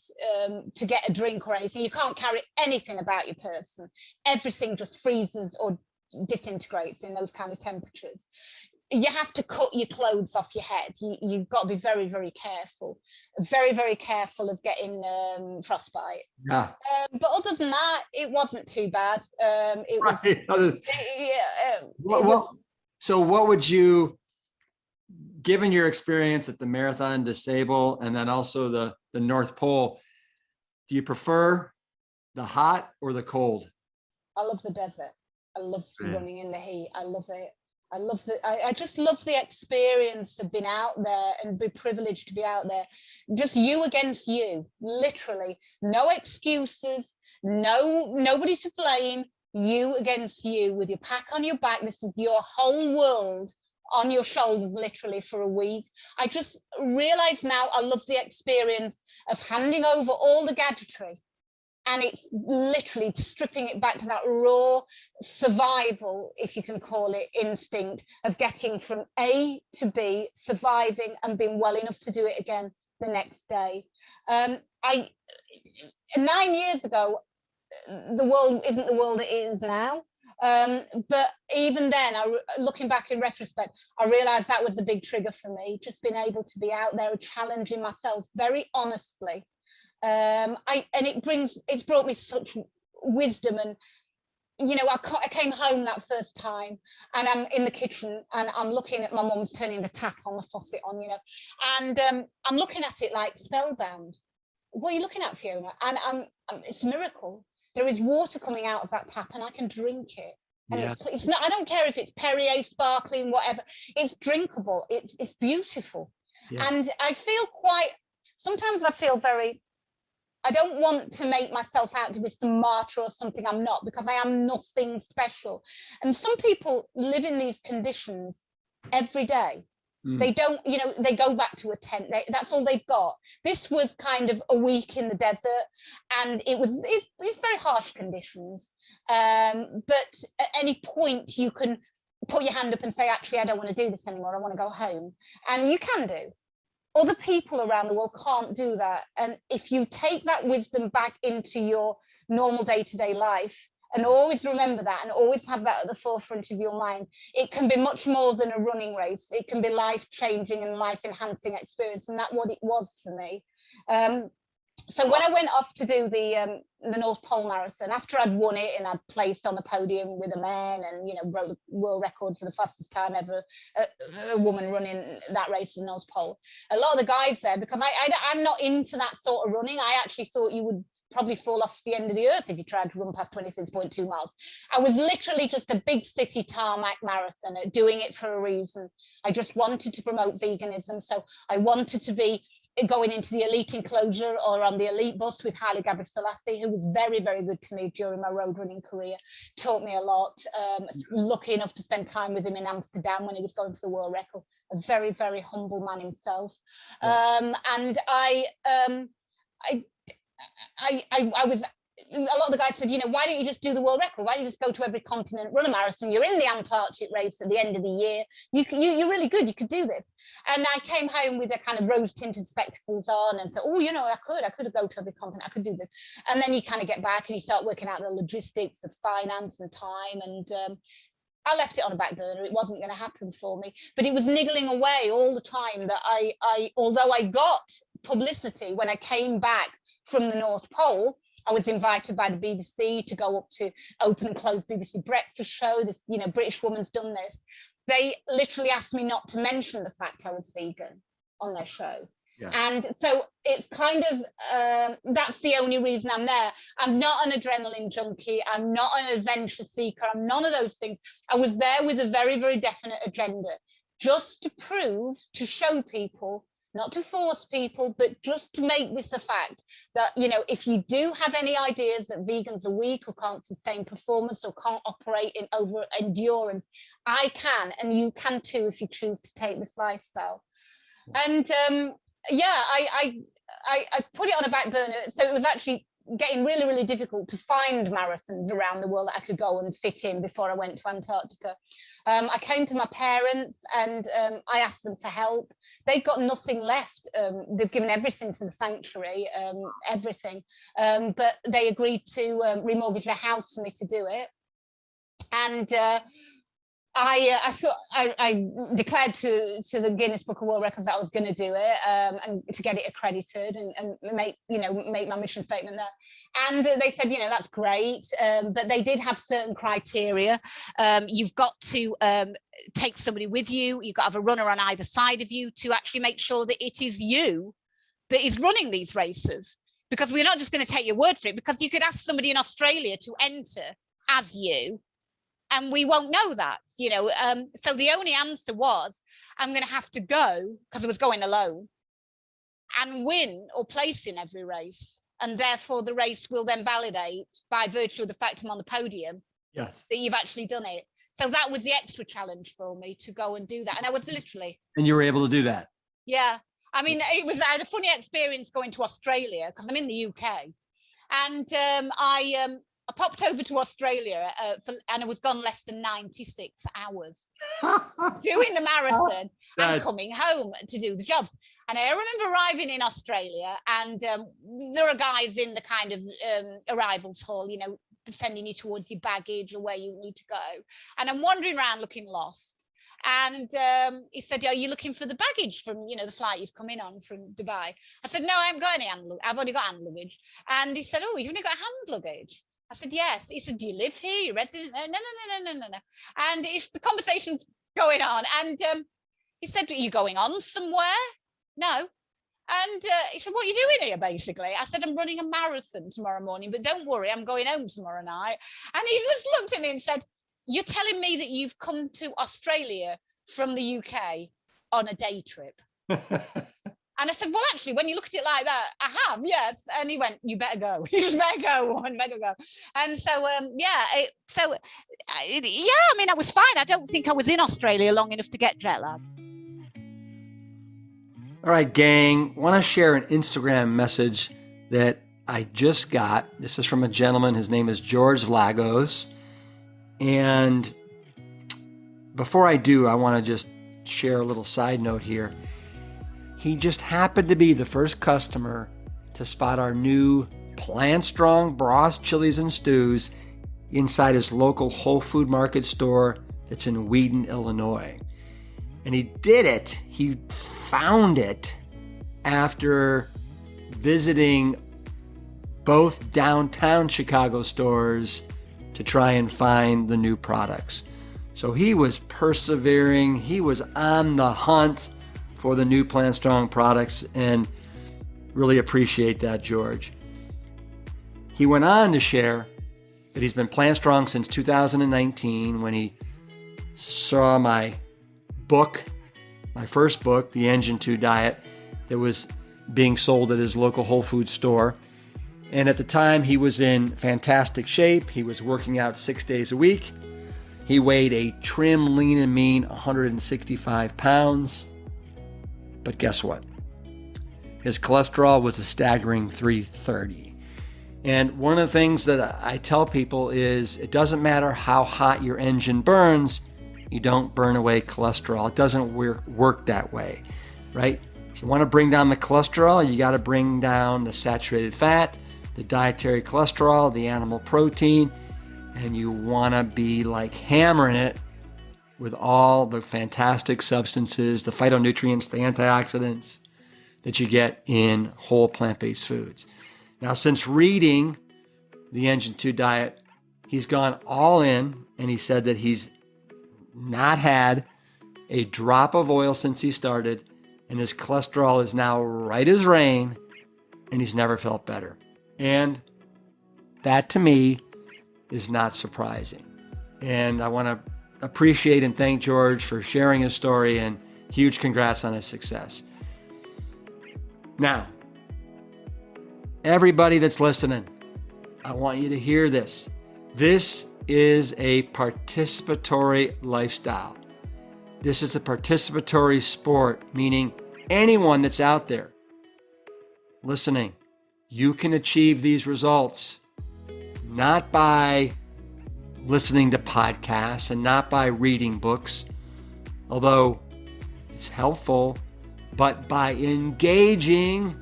to get a drink or anything, you can't carry anything about your person. Everything just freezes, or disintegrates in those kind of temperatures. You have to cut your clothes off your head. You've got to be very, very careful, very, very careful of getting frostbite. Yeah. But other than that, it wasn't too bad. It was, So what would you, given your experience at the Marathon des Sables and then also the North Pole, do you prefer the hot or the cold? I love the desert. I love running in the heat. I love it. I just love the experience of being out there and be privileged to be out there. Just you against you, literally. No excuses, nobody to blame. You against you with your pack on your back. This is your whole world on your shoulders, literally, for a week. I just realize now I love the experience of handing over all the gadgetry. And it's literally stripping it back to that raw survival, if you can call it, instinct of getting from A to B, surviving and being well enough to do it again the next day. 9 years ago, the world isn't the world it is now. But even then, looking back in retrospect, I realized that was a big trigger for me, just being able to be out there challenging myself very honestly. It's brought me such wisdom. And I came home that first time and I'm in the kitchen and I'm looking at my mum's turning the tap on, the faucet on, and I'm looking at it like spellbound. What are you looking at, Fiona? And it's a miracle. There is water coming out of that tap and I can drink it. And it's not, I don't care if it's Perrier, sparkling, whatever, it's drinkable. It's beautiful. Yeah. And sometimes I feel I don't want to make myself out to be some martyr or something I'm not, because I am nothing special. And some people live in these conditions every day. They don't, they go back to a tent. That's all they've got. This was kind of a week in the desert, and it's very harsh conditions. But at any point you can put your hand up and say, actually, I don't want to do this anymore. I want to go home. And you can do. Other people around the world can't do that. And if you take that wisdom back into your normal day-to-day life, and always remember that and always have that at the forefront of your mind, it can be much more than a running race. It can be life-changing and life-enhancing experience. And that's what it was for me. So when I went off to do the North Pole Marathon, after I'd won it and I'd placed on the podium with a man and, broke the world record for the fastest time ever, a woman running that race in the North Pole, a lot of the guys there, because I'm not into that sort of running, I actually thought you would probably fall off the end of the earth if you tried to run past 26.2 miles. I was literally just a big city tarmac marathoner doing it for a reason. I just wanted to promote veganism. So I wanted to be going into the elite enclosure or on the elite bus with Haile Gebrselassie, who was very, very good to me during my road running career, taught me a lot. Lucky enough to spend time with him in Amsterdam when he was going for the world record, a very, very humble man himself. And I was, a lot of the guys said, why don't you just do the world record? Why don't you just go to every continent, run a marathon? You're in the Antarctic race at the end of the year. You're really good. You could do this. And I came home with a kind of rose-tinted spectacles on and thought, oh, I could go to every continent. I could do this. And then you kind of get back and you start working out the logistics of finance and time. And I left it on a back burner. It wasn't going to happen for me. But it was niggling away all the time that although I got publicity when I came back from the North Pole, I was invited by the BBC to go up to open and close BBC breakfast show. This, British woman's done this. They literally asked me not to mention the fact I was vegan on their show. Yeah. And so it's kind of, that's the only reason I'm there. I'm not an adrenaline junkie. I'm not an adventure seeker. I'm none of those things. I was there with a very, very definite agenda, just to prove, to show people, not to force people, but just to make this a fact that, if you do have any ideas that vegans are weak or can't sustain performance or can't operate in over endurance, I can, and you can too if you choose to take this lifestyle. And I put it on a back burner. So it was actually getting really, really difficult to find marathons around the world that I could go and fit in before I went to Antarctica. I came to my parents and I asked them for help. They've got nothing left. They've given everything to the sanctuary, everything. But they agreed to remortgage a house for me to do it. And I thought I declared to the Guinness Book of World Records that I was going to do it, and to get it accredited and make my mission statement there. And they said, that's great, but they did have certain criteria. You've got to take somebody with you. You've got to have a runner on either side of you to actually make sure that it is you that is running these races. Because we're not just going to take your word for it, because you could ask somebody in Australia to enter as you, and we won't know that, so the only answer was, I'm going to have to go, because I was going alone, and win or place in every race. And therefore the race will then validate, by virtue of the fact I'm on the podium, yes, that you've actually done it. So that was the extra challenge for me, to go and do that. And I was literally. And you were able to do that? Yeah. I mean, I had a funny experience going to Australia, because I'm in the UK. And I popped over to Australia and I was gone less than 96 hours doing the marathon and coming home to do the jobs. And I remember arriving in Australia, and there are guys in the kind of arrivals hall, sending you towards your baggage or where you need to go. And I'm wandering around looking lost. And he said, are you looking for the baggage from, the flight you've come in on from Dubai? I said, no, I haven't got any hand luggage. I've only got hand luggage. And he said, oh, you've only got hand luggage? I said, yes. He said, do you live here? You're resident? No. And the conversation's going on. And he said, are you going on somewhere? No. And he said, what are you doing here, basically? I said, I'm running a marathon tomorrow morning, but don't worry, I'm going home tomorrow night. And he just looked at me and said, you're telling me that you've come to Australia from the UK on a day trip? And I said, well, actually, when you look at it like that, I have, yes. And he went, you better go. You just better go. And so, I mean, I was fine. I don't think I was in Australia long enough to get jet lag. All right, gang, want to share an Instagram message that I just got. This is from a gentleman. His name is George Lagos. And before I do, I want to just share a little side note here. He just happened to be the first customer to spot our new Plant Strong Broth Chilies and Stews inside his local Whole Food Market store that's in Wheaton, Illinois. And he found it after visiting both downtown Chicago stores to try and find the new products. So he was persevering. He was on the hunt for the new Plant Strong products, and really appreciate that, George. He went on to share that he's been Plant Strong since 2019, when he saw my book, my first book, The Engine 2 Diet, that was being sold at his local Whole Foods store. And at the time, he was in fantastic shape. He was working out 6 days a week. He weighed a trim, lean and mean 165 pounds. But guess what? His cholesterol was a staggering 330. And one of the things that I tell people is, it doesn't matter how hot your engine burns, you don't burn away cholesterol. It doesn't work that way, right? If you want to bring down the cholesterol, you got to bring down the saturated fat, the dietary cholesterol, the animal protein, and you want to be like hammering it with all the fantastic substances, the phytonutrients, the antioxidants that you get in whole plant-based foods. Now, since reading the Engine 2 Diet, he's gone all in, and he said that he's not had a drop of oil since he started, and his cholesterol is now right as rain, and he's never felt better. And that, to me, is not surprising. And I want to appreciate and thank George for sharing his story, and huge congrats on his success. Now, everybody that's listening, I want you to hear this. This is a participatory lifestyle. This is a participatory sport, meaning anyone that's out there listening, you can achieve these results not by listening to podcasts and not by reading books, although it's helpful, but by engaging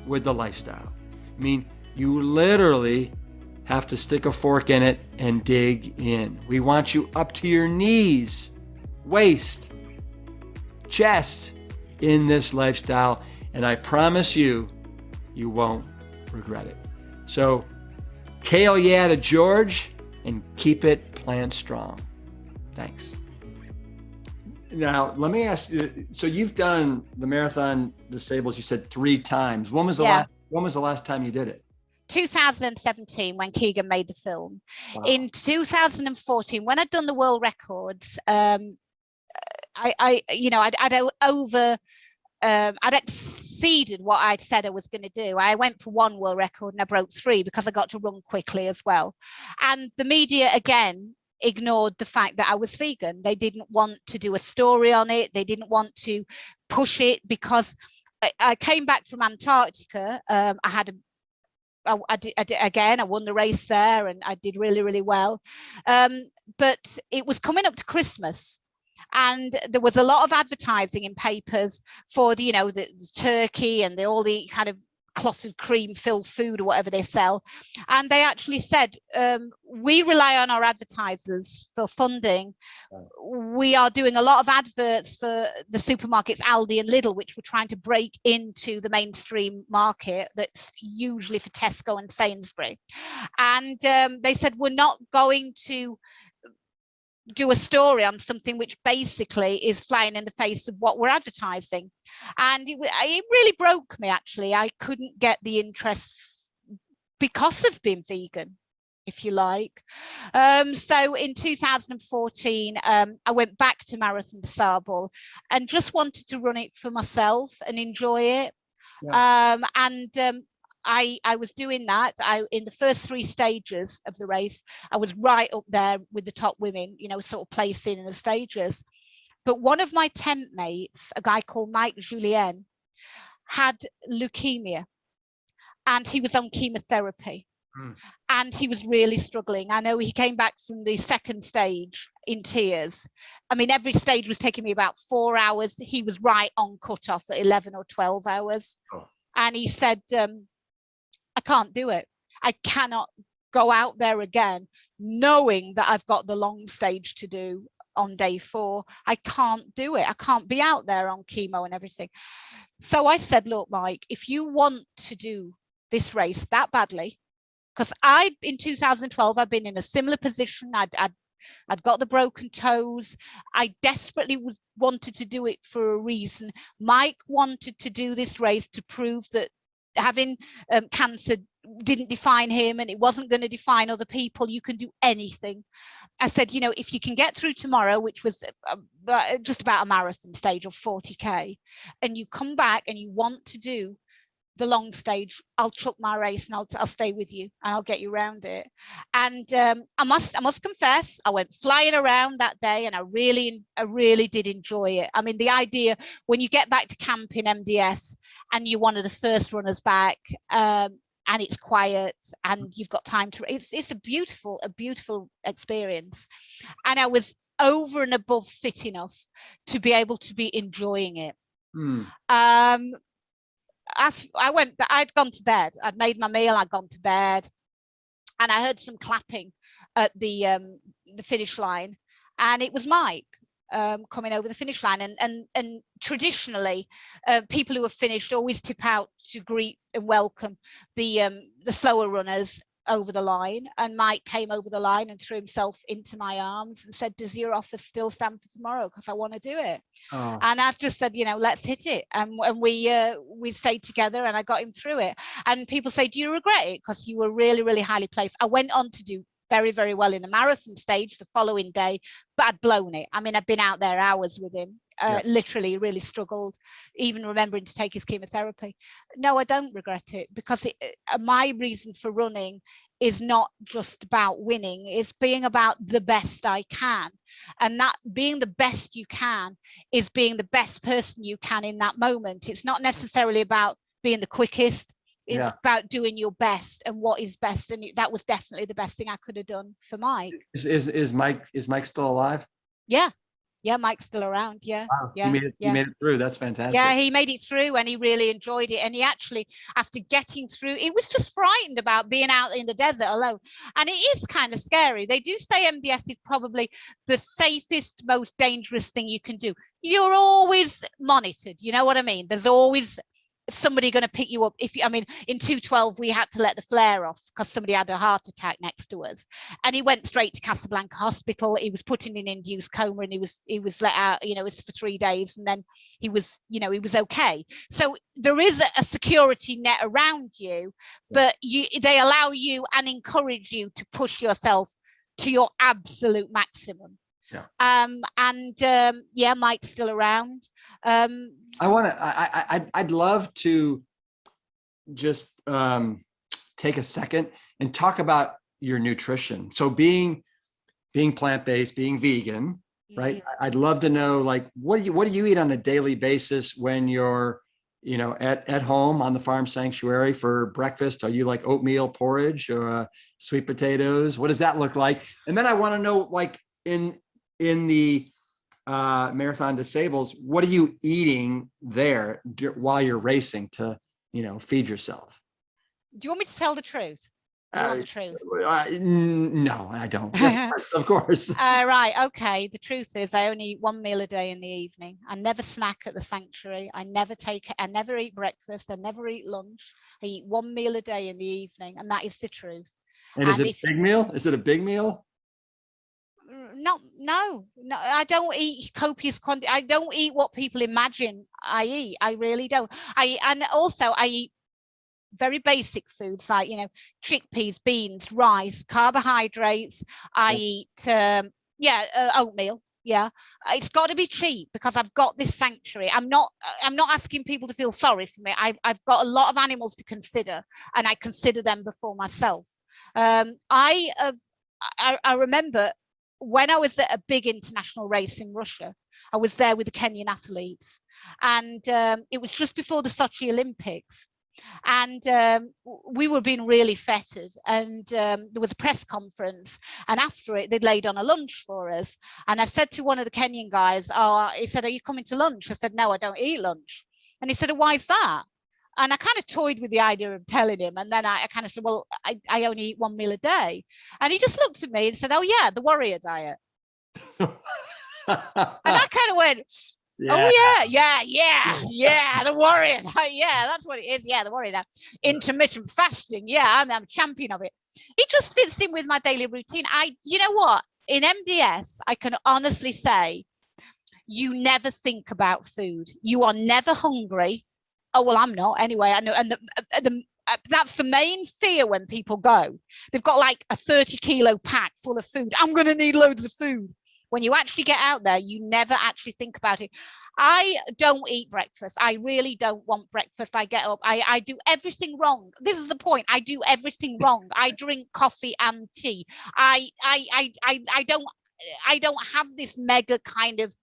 with the lifestyle. I mean, you literally have to stick a fork in it and dig in. We want you up to your knees, waist, chest in this lifestyle. And I promise you, you won't regret it. So, kale yeah to George and keep it plant strong. Thanks. Now, let me ask you, so you've done the Marathon Disables, you said 3 times. When was the last time you did it? 2017, when Keegan made the film. Wow. In 2014, when I'd done the world records, I'd exceeded what I'd said I was going to do. I went for 1 world record and I broke 3 because I got to run quickly as well. And the media again ignored the fact that I was vegan. They didn't want to do a story on it. They didn't want to push it because I came back from Antarctica. I won the race there and I did really, really well. But it was coming up to Christmas. And there was a lot of advertising in papers for the turkey and all the kind of clotted cream filled food or whatever they sell. And they actually said, we rely on our advertisers for funding. We are doing a lot of adverts for the supermarkets, Aldi and Lidl, which were trying to break into the mainstream market that's usually for Tesco and Sainsbury. And they said, we're not going to do a story on something which basically is flying in the face of what we're advertising. And it really broke me, actually. I couldn't get the interest because of being vegan, if you like. So in 2014, I went back to Marathon des Sables and just wanted to run it for myself and enjoy it. Yeah. I was doing that. In the first 3 stages of the race, I was right up there with the top women, sort of placing in the stages. But one of my tent mates, a guy called Mike Julien, had leukemia and he was on chemotherapy. And he was really struggling. I know he came back from the 2nd stage in tears. I mean, every stage was taking me about 4 hours. He was right on cutoff at 11 or 12 hours. Oh. And he said, I can't do it. I cannot go out there again knowing that I've got the long stage to do on day 4. I can't do it. I can't be out there on chemo and everything. So I said, look, Mike, if you want to do this race that badly, because in 2012, I've been in a similar position. I'd got the broken toes. I desperately wanted to do it for a reason. Mike wanted to do this race to prove that having cancer didn't define him and it wasn't going to define other people. You can do anything. I said, if you can get through tomorrow, which was just about a marathon stage of 40K, and you come back and you want to do the long stage, I'll chuck my race and I'll stay with you and I'll get you around it. And I must confess, I went flying around that day and I really did enjoy it. I mean, the idea when you get back to camp in MDS and you're one of the first runners back, and it's quiet and you've got time to, it's a beautiful experience. And I was over and above fit enough to be able to be enjoying it. I'd gone to bed. I'd made my meal. I'd gone to bed, and I heard some clapping at the finish line, and it was Mike coming over the finish line. And traditionally, people who have finished always tip out to greet and welcome the slower runners over the line. And Mike came over the line and threw himself into my arms and said, does your offer still stand for tomorrow? Because I want to do it. Oh. And I just said, let's hit it. And we stayed together and I got him through it. And people say, do you regret it? Because you were really, really highly placed. I went on to do very, very well in the marathon stage the following day, but I'd blown it. I mean, I'd been out there hours with him. Literally really struggled, even remembering to take his chemotherapy. No, I don't regret it, because my reason for running is not just about winning, it's being about the best I can. And that being the best you can is being the best person you can in that moment. It's not necessarily about being the quickest. It's about doing your best and what is best. And that was definitely the best thing I could have done for Mike. Is Mike still alive? Yeah. Yeah, Mike's still around. Yeah. Wow. Yeah. You made it through. That's fantastic. Yeah, he made it through and he really enjoyed it. And he actually, after getting through, he was just frightened about being out in the desert alone. And it is kind of scary. They do say MDS is probably the safest, most dangerous thing you can do. You're always monitored. You know what I mean? There's always somebody going to pick you up. I mean, in 212, we had to let the flare off because somebody had a heart attack next to us. And he went straight to Casablanca Hospital. He was put in an induced coma and he was let out, it was for 3 days. And then he was okay. So there is a security net around you, but they allow you and encourage you to push yourself to your absolute maximum. Yeah. Mike's still around. I'd love to just take a second and talk about your nutrition. So being plant-based, being vegan, right? I'd love to know, like, what do you eat on a daily basis when you're, at home on the farm sanctuary for breakfast? Are you like oatmeal porridge or sweet potatoes? What does that look like? And then I want to know, like, in the Marathon Disables, what are you eating there while you're racing to, feed yourself? Do you want me to tell the truth? You want the truth? No, I don't. Yes, of course. Right. Okay. The truth is, I only eat 1 meal a day in the evening. I never snack at the sanctuary. I never eat breakfast. I never eat lunch. I eat 1 meal a day in the evening, and that is the truth. And is it a big meal? Is it a big meal? No, I don't eat copious quantity. I don't eat what people imagine I eat. I really don't. And also I eat very basic foods like, chickpeas, beans, rice, carbohydrates. I eat oatmeal. Yeah, it's got to be cheap because I've got this sanctuary. I'm not asking people to feel sorry for me. I've got a lot of animals to consider, and I consider them before myself. I remember when I was at a big international race in Russia, I was there with the Kenyan athletes, and it was just before the Sochi Olympics. And we were being really feted, and there was a press conference, and after it they'd laid on a lunch for us. And I said to one of the Kenyan guys, he said, "Are you coming to lunch?" I said, "No, I don't eat lunch." And he said, "Why is that?" And I kind of toyed with the idea of telling him, and then I kind of said, "Well, I only eat 1 meal a day." And he just looked at me and said, "Oh yeah, the warrior diet." And I kind of went, "Oh yeah, the warrior. Yeah, that's what it is. Yeah, the warrior. Now, intermittent fasting. Yeah, I'm a champion of it. It just fits in with my daily routine. You know what? In MDS, I can honestly say, you never think about food. You are never hungry. Oh well, I'm not anyway. I know, and that's the main fear when people go. They've got like a 30-kilo pack full of food. I'm going to need loads of food. When you actually get out there, you never actually think about it. I don't eat breakfast. I really don't want breakfast. I get up. I do everything wrong. This is the point. I do everything wrong. I drink coffee and tea. I don't have this mega kind of.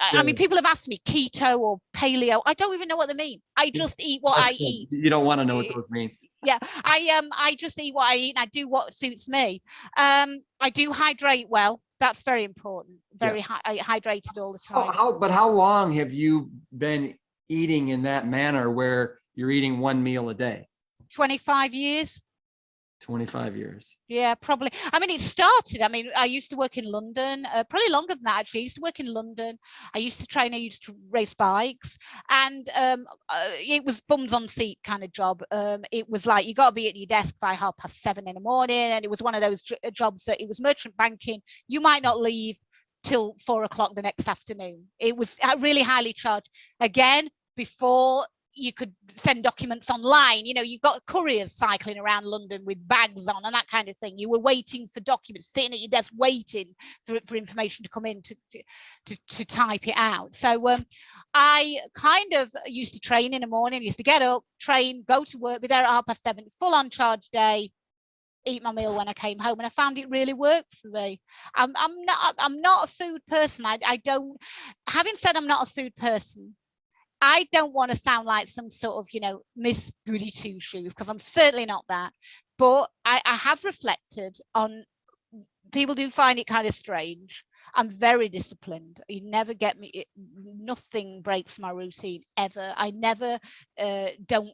I mean, people have asked me keto or paleo. I don't even know what they mean. I just eat what I eat. You don't want to know what those mean. Yeah, I just eat what I eat, and I do what suits me. I do hydrate well. That's very important. Very hydrated all the time. But how long have you been eating in that manner where you're eating 1 meal a day? 25 years. 25 years. Yeah, probably. I mean, it started. I mean, I used to work in London, probably longer than that, actually. I used to work in London. I used to train, I used to race bikes. And it was bums on seat kind of job. It was like, you got to be at your desk by 7:30 in the morning. And it was one of those jobs that it was merchant banking. You might not leave till 4 o'clock the next afternoon. It was really highly charged. Again, before you could send documents online, you've got couriers cycling around London with bags on and that kind of thing. You were waiting for documents, sitting at your desk waiting for information to come in to type it out. So I kind of used to train in the morning, used to get up, train, go to work, be there at 7:30, full on charge day, eat my meal when I came home, and I found it really worked for me. I'm not a food person. I don't, having said I'm not a food person, I don't want to sound like some sort of, Miss Goody Two Shoes, because I'm certainly not that. But I have reflected on, people do find it kind of strange. I'm very disciplined. You never get me. Nothing breaks my routine ever. I never don't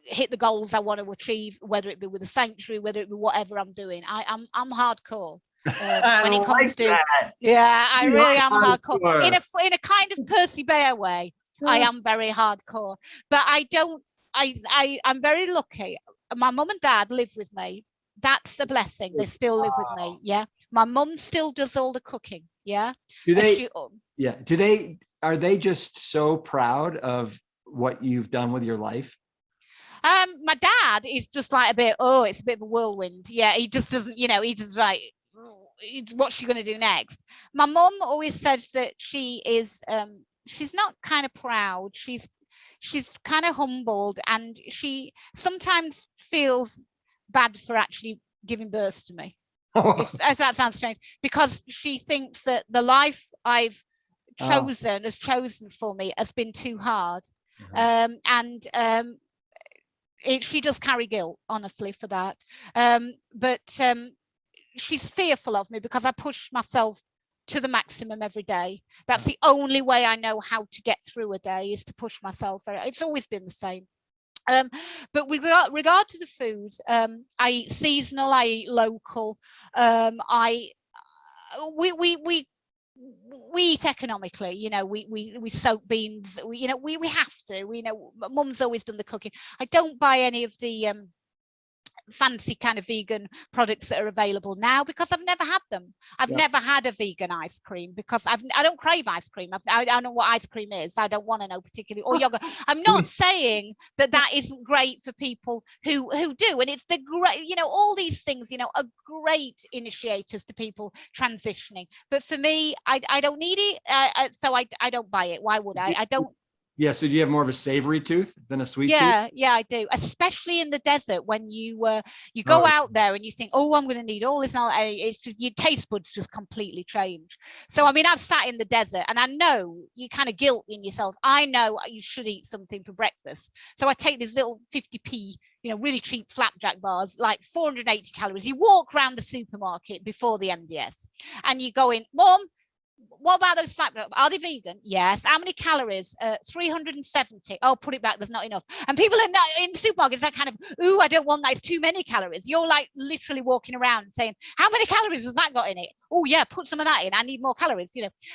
hit the goals I want to achieve, whether it be with a sanctuary, whether it be whatever I'm doing. I'm hardcore. I When it comes like to that. yeah, I You really like am hardcore hardcore. in a kind of Percy Bear way. I am very hardcore, but I don't. I'm very lucky. My mum and dad live with me. That's a blessing. They still live with me. Yeah, my mum still does all the cooking. Yeah, Do and they? Yeah. Do they? Are they just so proud of what you've done with your life? My dad is just like a bit, oh, it's a bit of a whirlwind. Yeah, he just doesn't, he's just like, what's she going to do next? My mum always said that she's not kind of proud. She's kind of humbled, and she sometimes feels bad for actually giving birth to me. If that sounds strange, because she thinks that the life I've chosen for me has been too hard. She does carry guilt, honestly, for that. But she's fearful of me because I push myself to the maximum every day. That's the only way I know how to get through a day, is to push myself. It's always been the same. But with regard to the food, I eat seasonal, I eat local. We eat economically, we soak beans, we have to, mum's always done the cooking. I don't buy any of the fancy kind of vegan products that are available now, because I've never had them. I've never had a vegan ice cream because I don't crave ice cream. I don't know what ice cream is. I don't want to know particularly, or yogurt. I'm not saying that isn't great for people who do, and it's the great, all these things, are great initiators to people transitioning. But for me, I don't need it, so I don't buy it. Why would I? I don't. Yeah. So do you have more of a savory tooth than a sweet tooth? Yeah, I do. Especially in the desert, when you go out there and you think, oh, I'm going to need all this. And it's just, your taste buds just completely change. So, I mean, I've sat in the desert, and I know you kind of guilt in yourself. I know you should eat something for breakfast. So I take these little 50p, really cheap flapjack bars, like 480 calories. You walk around the supermarket before the MDS and you go in, Mom, what about those flapjacks? Are they vegan? Yes. How many calories? 370. Oh, put it back. There's not enough. And people in supermarkets are kind of, ooh, I don't want that. It's too many calories. You're like literally walking around saying, how many calories has that got in it? Oh, yeah, put some of that in. I need more calories,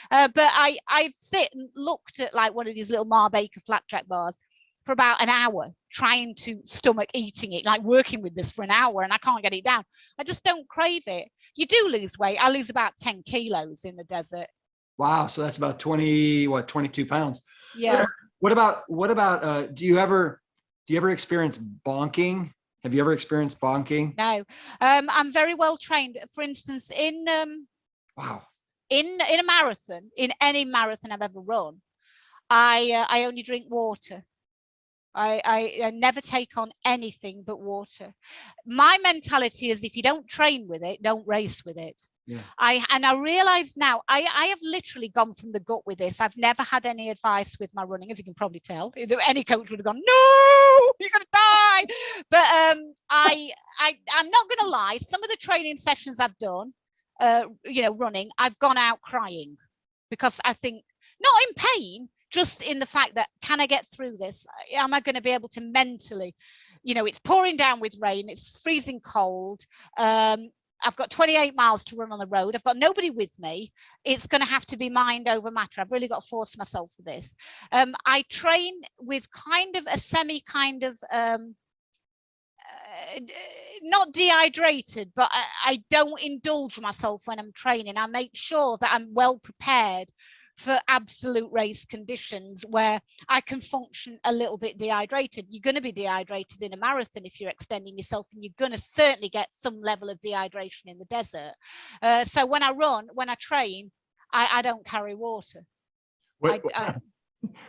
But I've sit and looked at like one of these little Mar Baker flapjack bars for about an hour, trying to stomach eating it, like working with this for an hour, and I can't get it down. I just don't crave it. You do lose weight. I lose about 10 kilos in the desert. Wow. So that's about 22 pounds. Yeah. What about, do you ever experience bonking? Have you ever experienced bonking? No. I'm very well trained. For instance, in wow. In a marathon, in any marathon I've ever run, I only drink water. I never take on anything but water. My mentality is, if you don't train with it, don't race with it. Yeah. I realize now, I have literally gone from the gut with this. I've never had any advice with my running, as you can probably tell. Any coach would have gone, no, you're gonna die. But I'm not gonna lie, some of the training sessions I've done, running, I've gone out crying, because I think, not in pain, just in the fact that, can I get through this? Am I going to be able to mentally, it's pouring down with rain, it's freezing cold. I've got 28 miles to run on the road. I've got nobody with me. It's going to have to be mind over matter. I've really got to force myself for this. I train with kind of a semi kind of, not dehydrated, but I don't indulge myself when I'm training. I make sure that I'm well prepared for absolute race conditions where I can function a little bit dehydrated. You're going to be dehydrated in a marathon if you're extending yourself, and you're going to certainly get some level of dehydration in the desert. So when I train, I don't carry water.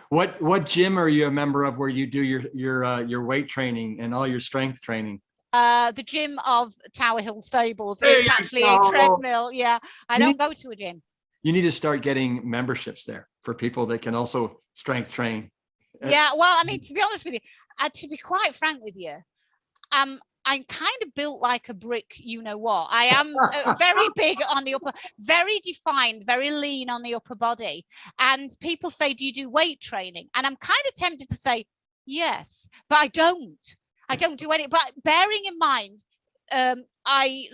What gym are you a member of where you do your weight training and all your strength training? The gym of Tower Hill Stables. It's actually a treadmill. Yeah, I don't go to a gym. You need to start getting memberships there for people that can also strength train. Yeah, well, I mean, to be honest with you, to be quite frank with you, I'm kind of built like a brick, you know what. I am very big on the upper, very defined, very lean on the upper body. And people say, do you do weight training? And I'm kind of tempted to say, yes, but I don't. I don't do any, but bearing in mind, I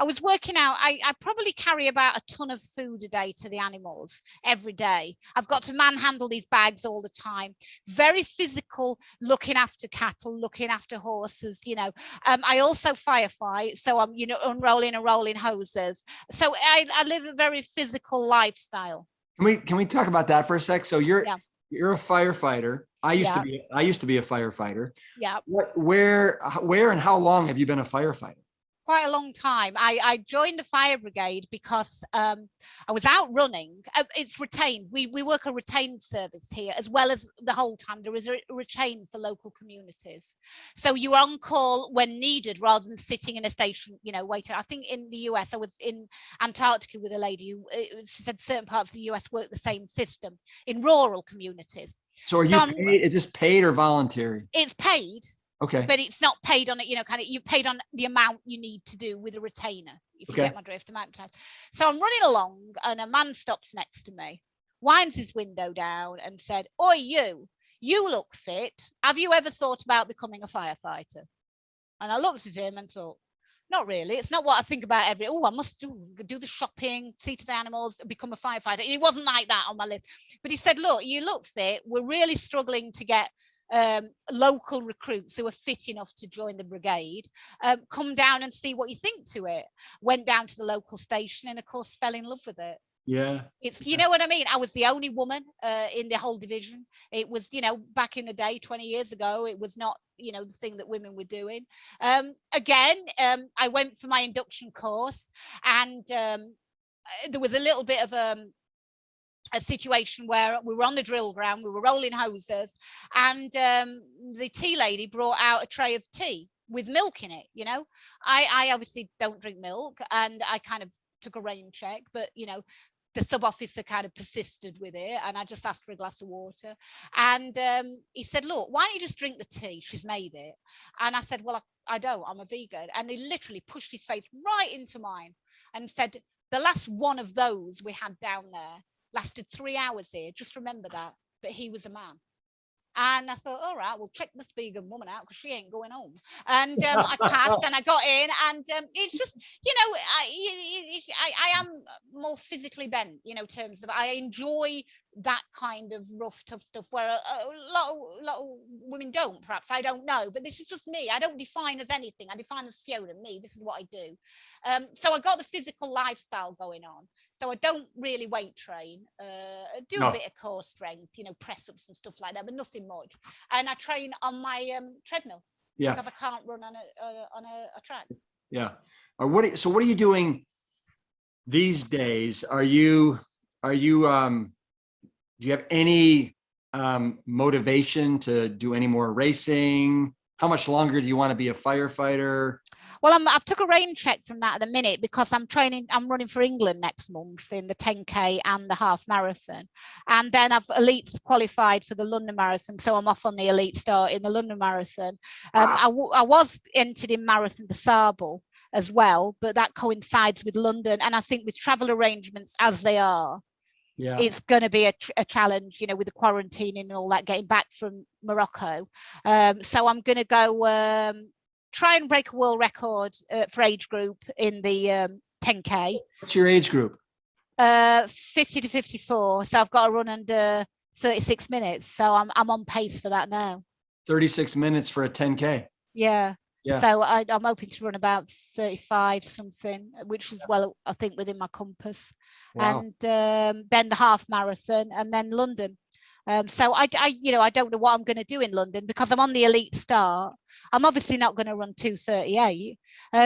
was working out, I probably carry about a ton of food a day to the animals every day. I've got to manhandle these bags all the time. Very physical, looking after cattle, looking after horses, you know. I also firefight, so I'm, you know, unrolling and rolling hoses. So I live a very physical lifestyle. Can we talk about that for a sec? So you're a firefighter. I used to be a firefighter. Yeah. Where and how long have you been a firefighter? Quite a long time. I joined the fire brigade because I was out running. It's retained. We work a retained service here, as well as the whole time there is a retained for local communities. So you're on call when needed rather than sitting in a station, you know, waiting. I think in the US, I was in Antarctica with a lady who said certain parts of the US work the same system in rural communities. So are you paid? Is this paid or voluntary? It's paid. Okay. But it's not paid on it, you know, kind of, you paid on the amount you need to do with a retainer, if you get my drift. So I'm running along and a man stops next to me, winds his window down and said, "Oi, you look fit. Have you ever thought about becoming a firefighter?" And I looked at him and thought, not really. It's not what I think about I must do the shopping, see to the animals, become a firefighter. It wasn't like that on my list. But he said, "Look, you look fit. We're really struggling to get local recruits who are fit enough to join the brigade. Come down and see what you think to it." Went down to the local station and of course fell in love with it. Yeah. It's, you know what I mean? I was the only woman in the whole division. It was, you know, back in the day, 20 years ago, it was not, you know, the thing that women were doing. Again, I went for my induction course and there was a little bit of a situation where we were on the drill ground, we were rolling hoses, and the tea lady brought out a tray of tea with milk in it. You know, I obviously don't drink milk, and I kind of took a rain check, but you know, the sub officer kind of persisted with it, and I just asked for a glass of water, and he said, "Look, why don't you just drink the tea? She's made it." And I said, "Well, I don't. I'm a vegan." And he literally pushed his face right into mine and said, "The last one of those we had down there lasted 3 hours here. Just remember that." But he was a man. And I thought, all right, we'll check this vegan woman out because she ain't going home. And I passed and I got in, and it's just, you know, I am more physically bent, you know, in terms of I enjoy that kind of rough, tough stuff where a lot of women don't, perhaps. I don't know. But this is just me. I don't define as anything. I define as Fiona, me. This is what I do. So I got the physical lifestyle going on. So I don't really weight train. I do a bit of core strength, you know, press ups and stuff like that, but nothing much. And I train on my treadmill because I can't run on a track. Yeah. So what are you doing these days? Do you have any motivation to do any more racing? How much longer do you want to be a firefighter? Well, I've took a rain check from that at the minute because I'm running for England next month in the 10K and the half marathon. And then I've elite qualified for the London Marathon. So I'm off on the elite start in the London Marathon. I was entered in Marathon de Sable as well, but that coincides with London. And I think with travel arrangements as they are, it's going to be a challenge, you know, with the quarantining and all that, getting back from Morocco. So I'm going to go try and break a world record for age group in the 10K. What's your age group? 50 to 54. So I've got to run under 36 minutes. So I'm on pace for that now. 36 minutes for a 10K. Yeah. So I'm hoping to run about 35 something, which is well, I think, within my compass. Wow. And then the half marathon and then London. So I don't know what I'm going to do in London because I'm on the elite start. I'm obviously not going to run 2:38.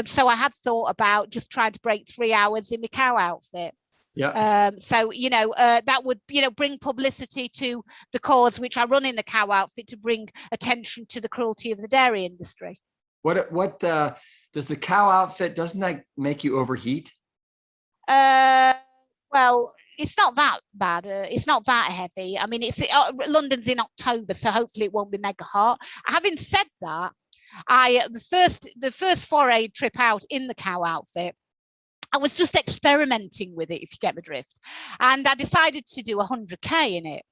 So I had thought about just trying to break 3 hours in my cow outfit. Yeah. So, you know, that would, you know, bring publicity to the cause which I run in the cow outfit, to bring attention to the cruelty of the dairy industry. What does the cow outfit, doesn't that make you overheat? Well, it's not that bad. It's not that heavy. I mean, London's in October, so hopefully it won't be mega hot. Having said that, The first foray trip out in the cow outfit, I was just experimenting with it, if you get the drift. And I decided to do 100K in it.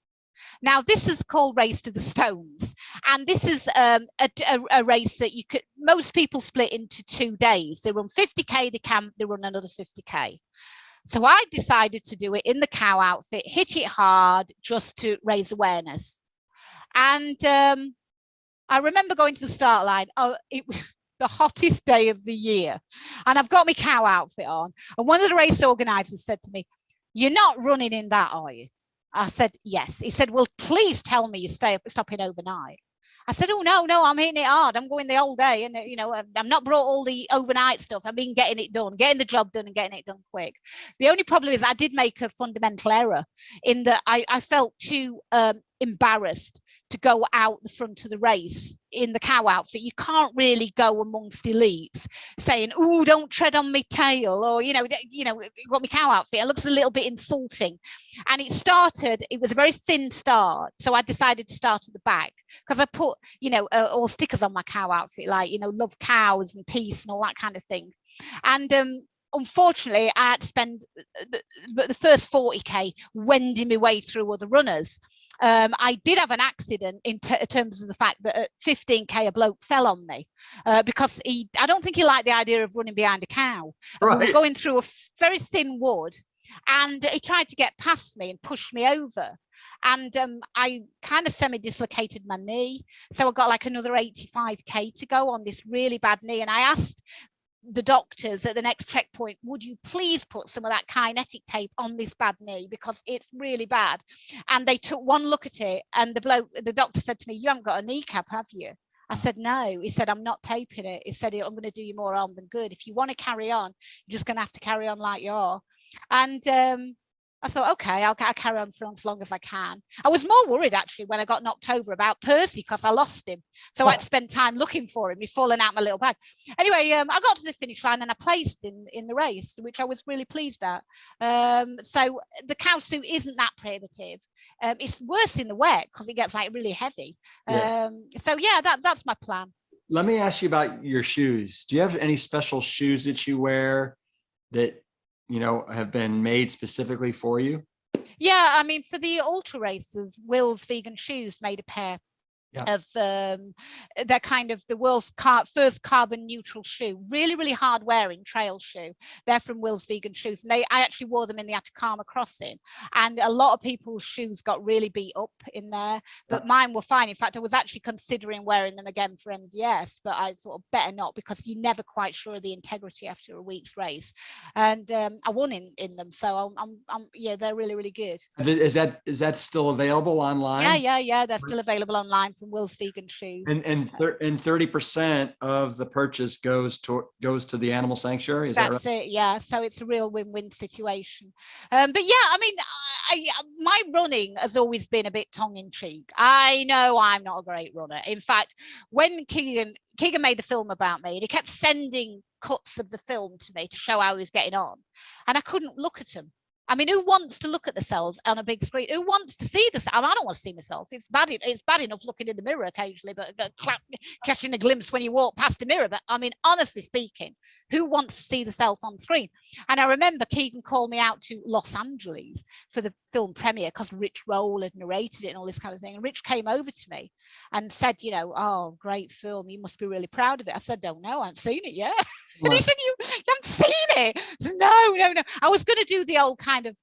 Now, this is called Race to the Stones. And this is a race that most people split into 2 days. They run 50K, they run another 50K. So I decided to do it in the cow outfit, hit it hard just to raise awareness. And I remember going to the start line. Oh, it was the hottest day of the year. And I've got my cow outfit on. And one of the race organisers said to me, "You're not running in that, are you?" I said, "Yes." He said, "Well, please tell me you're stopping overnight." I said, "Oh, no, I'm hitting it hard. I'm going the whole day. And, I'm not brought all the overnight stuff. I've been getting it done, getting the job done and getting it done quick." The only problem is I did make a fundamental error in that I felt too embarrassed to go out the front of the race in the cow outfit. You can't really go amongst elites saying, "Oh, don't tread on my tail," or, you got my cow outfit. It looks a little bit insulting. And it was a very thin start. So I decided to start at the back because I put, all stickers on my cow outfit, like, love cows and peace and all that kind of thing. And unfortunately, I had to spend the first 40K wending my way through other runners. I did have an accident in terms of the fact that at 15K a bloke fell on me because I don't think he liked the idea of running behind a cow. Right. We were going through a very thin wood, and he tried to get past me and push me over. And I kind of semi-dislocated my knee. So I got like another 85K to go on this really bad knee. And I asked the doctors at the next checkpoint, "Would you please put some of that kinetic tape on this bad knee because it's really bad?" And they took one look at it, and the doctor said to me, "You haven't got a kneecap, have you?" I said, "No." He said, "I'm not taping it." He said, "I'm going to do you more harm than good. If you want to carry on, you're just going to have to carry on like you are." And I thought, okay, I'll carry on for as long as I can. I was more worried actually when I got knocked over about Percy because I lost him. So I'd spent time looking for him. He'd fallen out my little bag. Anyway, I got to the finish line and I placed in the race, which I was really pleased at. So the cow suit isn't that primitive. It's worse in the wet because it gets like really heavy. Yeah. So yeah, that's my plan. Let me ask you about your shoes. Do you have any special shoes that you wear that have been made specifically for you? Yeah, I mean, for the ultra racers, Will's Vegan Shoes made a pair of they're kind of the world's first carbon neutral shoe, really hard wearing trail shoe. They're from Will's Vegan Shoes, and I actually wore them in the Atacama crossing, and a lot of people's shoes got really beat up in there, but mine were fine. In fact, I was actually considering wearing them again for MDS, but I sort of better not because you're never quite sure of the integrity after a week's race. And I won in them, so I'm yeah, they're really good. Is that still available online? Yeah, they're still available online from Will's Vegan Shoes. And 30% of the purchase goes to the animal sanctuary. Is that right? That's it. Yeah. So it's a real win-win situation. But yeah, I mean, my running has always been a bit tongue-in-cheek. I know I'm not a great runner. In fact, when Keegan made the film about me, and he kept sending cuts of the film to me to show how he was getting on, and I couldn't look at him. I mean, who wants to look at themselves on a big screen? Who wants to see this? I don't want to see myself. It's bad enough looking in the mirror occasionally, but catching a glimpse when you walk past the mirror. But I mean, honestly speaking, who wants to see the self on screen? And I remember Keegan called me out to Los Angeles for the film premiere because Rich Roll had narrated it and all this kind of thing. And Rich came over to me and said, "Oh, great film. You must be really proud of it." I said, "Don't know. I haven't seen it yet." And he said, you haven't seen it? I said, no. I was going to do the old kind of,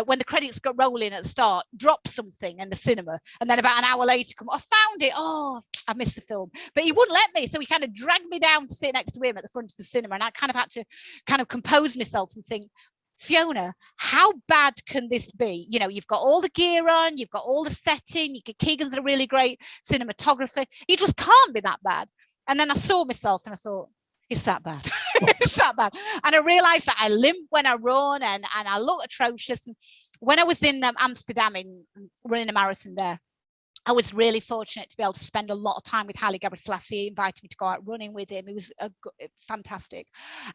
when the credits got rolling at the start, drop something in the cinema. And then about an hour later, I found it. Oh, I missed the film. But he wouldn't let me. So he kind of dragged me down to sit next to him at the front of the cinema. And I kind of had to kind of compose myself and think, Fiona, how bad can this be? You've got all the gear on, you've got all the setting, Keegan's a really great cinematographer. It just can't be that bad. And then I saw myself and I thought, it's that bad. It's that bad. And I realized that I limp when I run and I look atrocious. And when I was in Amsterdam running a marathon there, I was really fortunate to be able to spend a lot of time with Haile Gebrselassie. He invited me to go out running with him. It was fantastic.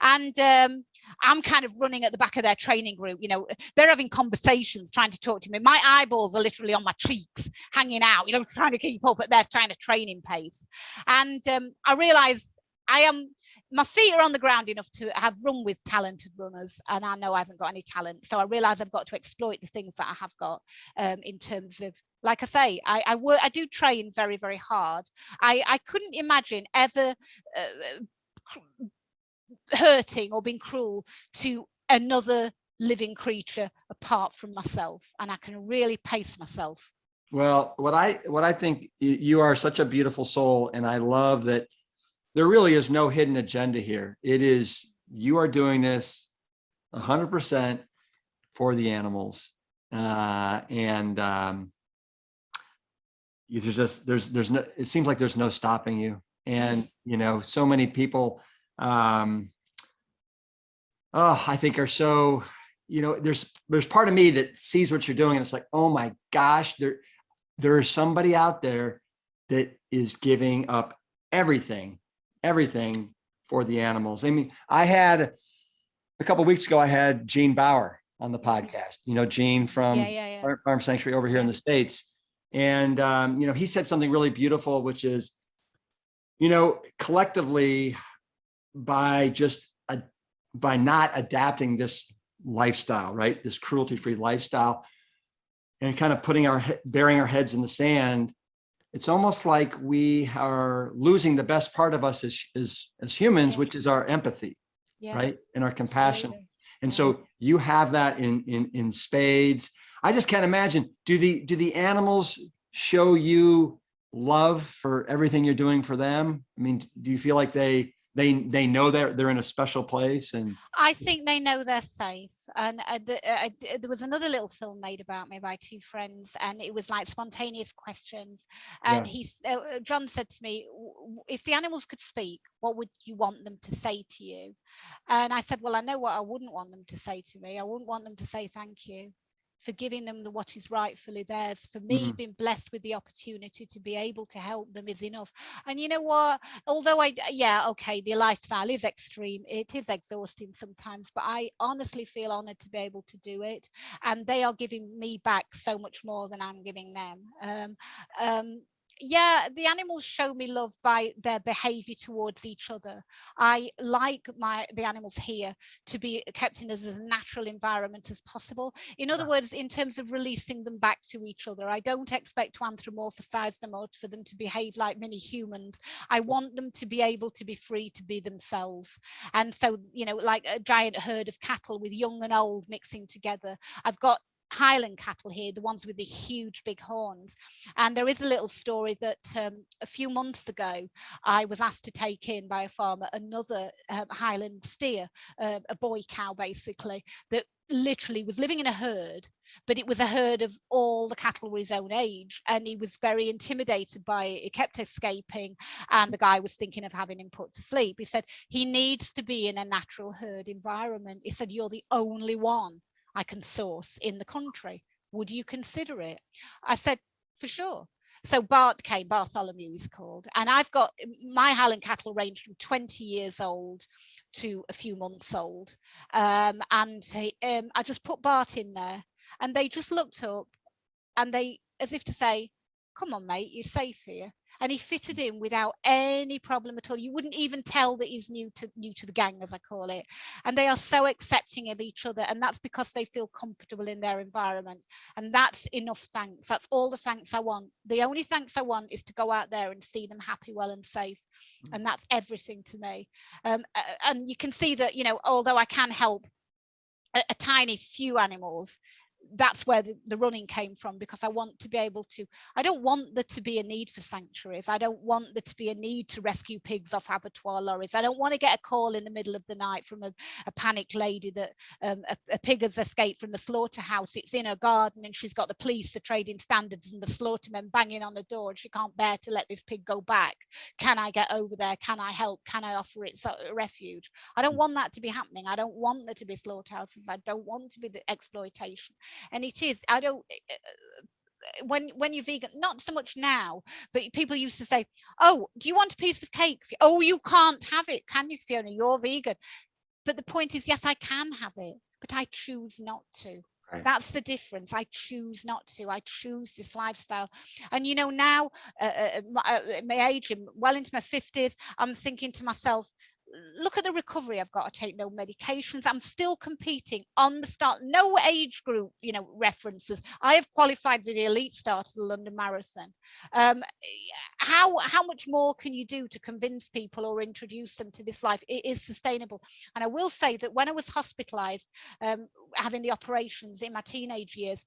And I'm kind of running at the back of their training group. You know, they're having conversations, trying to talk to me. My eyeballs are literally on my cheeks, hanging out, you know, trying to keep up at their kind of training pace. And I realised my feet are on the ground enough to have run with talented runners, and I know I haven't got any talent. So I realise I've got to exploit the things that I have got in terms of, like I say, I do train very, very hard. I couldn't imagine ever hurting or being cruel to another living creature apart from myself, and I can really pace myself. Well, what I think, you are such a beautiful soul, and I love that there really is no hidden agenda here. It is, you are doing this 100% for the animals, and there's no, it seems like there's no stopping you. And you know, so many people I think are so, you know, there's part of me that sees what you're doing and it's like, oh my gosh, there is somebody out there that is giving up everything for the animals. I mean, I had a couple of weeks ago, I had Gene Bauer on the podcast, you know, Gene from Farm Sanctuary over here in the States. And, you know, he said something really beautiful, which is, you know, collectively, by not adapting this lifestyle, right, this cruelty-free lifestyle, and kind of burying our heads in the sand, it's almost like we are losing the best part of us as humans, which is our empathy, right, and our compassion. And so you have that in spades. I just can't imagine. Do the animals show you love for everything you're doing for them? I mean, do you feel like they know that they're in a special place? And I think they know they're safe. And there was another little film made about me by two friends, and it was like spontaneous questions. And John said to me, if the animals could speak, what would you want them to say to you? And I said, well, I know what I wouldn't want them to say to me. I wouldn't want them to say thank you for giving them what is rightfully theirs. For me, being blessed with the opportunity to be able to help them is enough. And you know what, although the lifestyle is extreme, it is exhausting sometimes, but I honestly feel honored to be able to do it, and they are giving me back so much more than I'm giving them. The animals show me love by their behavior towards each other. I like the animals here to be kept in as natural environment as possible. In other words, in terms of releasing them back to each other, I don't expect to anthropomorphize them or for them to behave like mini humans. I want them to be able to be free to be themselves. And so, you know, like a giant herd of cattle with young and old mixing together. I've got Highland cattle here, the ones with the huge big horns. And there is a little story that a few months ago, I was asked to take in by a farmer another Highland steer, a boy cow basically, that literally was living in a herd, but it was a herd of all the cattle were his own age, and he was very intimidated by it. He kept escaping, and the guy was thinking of having him put to sleep. He said he needs to be in a natural herd environment. He said, you're the only one I can source in the country. Would you consider it? I said, for sure. So Bart came, Bartholomew he's called, and I've got my Highland cattle range from 20 years old to a few months old. I just put Bart in there, and they just looked up, and they, as if to say, come on, mate, you're safe here. And he fitted in without any problem at all. You wouldn't even tell that he's new to the gang, as I call it. And they are so accepting of each other, and that's because they feel comfortable in their environment. And that's enough thanks. That's all the thanks I want. The only thanks I want is to go out there and see them happy, well, and safe. And that's everything to me. And you can see that, you know, although I can help a tiny few animals, that's where the running came from, because I want to be able to, I don't want there to be a need for sanctuaries. I don't want there to be a need to rescue pigs off abattoir lorries. I don't want to get a call in the middle of the night from a panicked lady that a pig has escaped from the slaughterhouse. It's in her garden and she's got the police, the trading standards and the slaughtermen banging on the door, and she can't bear to let this pig go back. Can I get over there? Can I help? Can I offer it a refuge? I don't want that to be happening. I don't want there to be slaughterhouses. I don't want to be the exploitation. And it is, when you're vegan, not so much now, but people used to say, oh, do you want a piece of cake? Oh, you can't have it, can you, Fiona? You're vegan. But the point is, yes, I can have it, but I choose not to. Right. That's the difference. I choose not to. I choose this lifestyle. And, you know, now at my age, well into my 50s, I'm thinking to myself, look at the recovery. I've got to take no medications. I'm still competing on the start. No age group, you know, references. I have qualified for the elite start of the London Marathon. How much more can you do to convince people or introduce them to this life? It is sustainable. And I will say that when I was hospitalized, having the operations in my teenage years,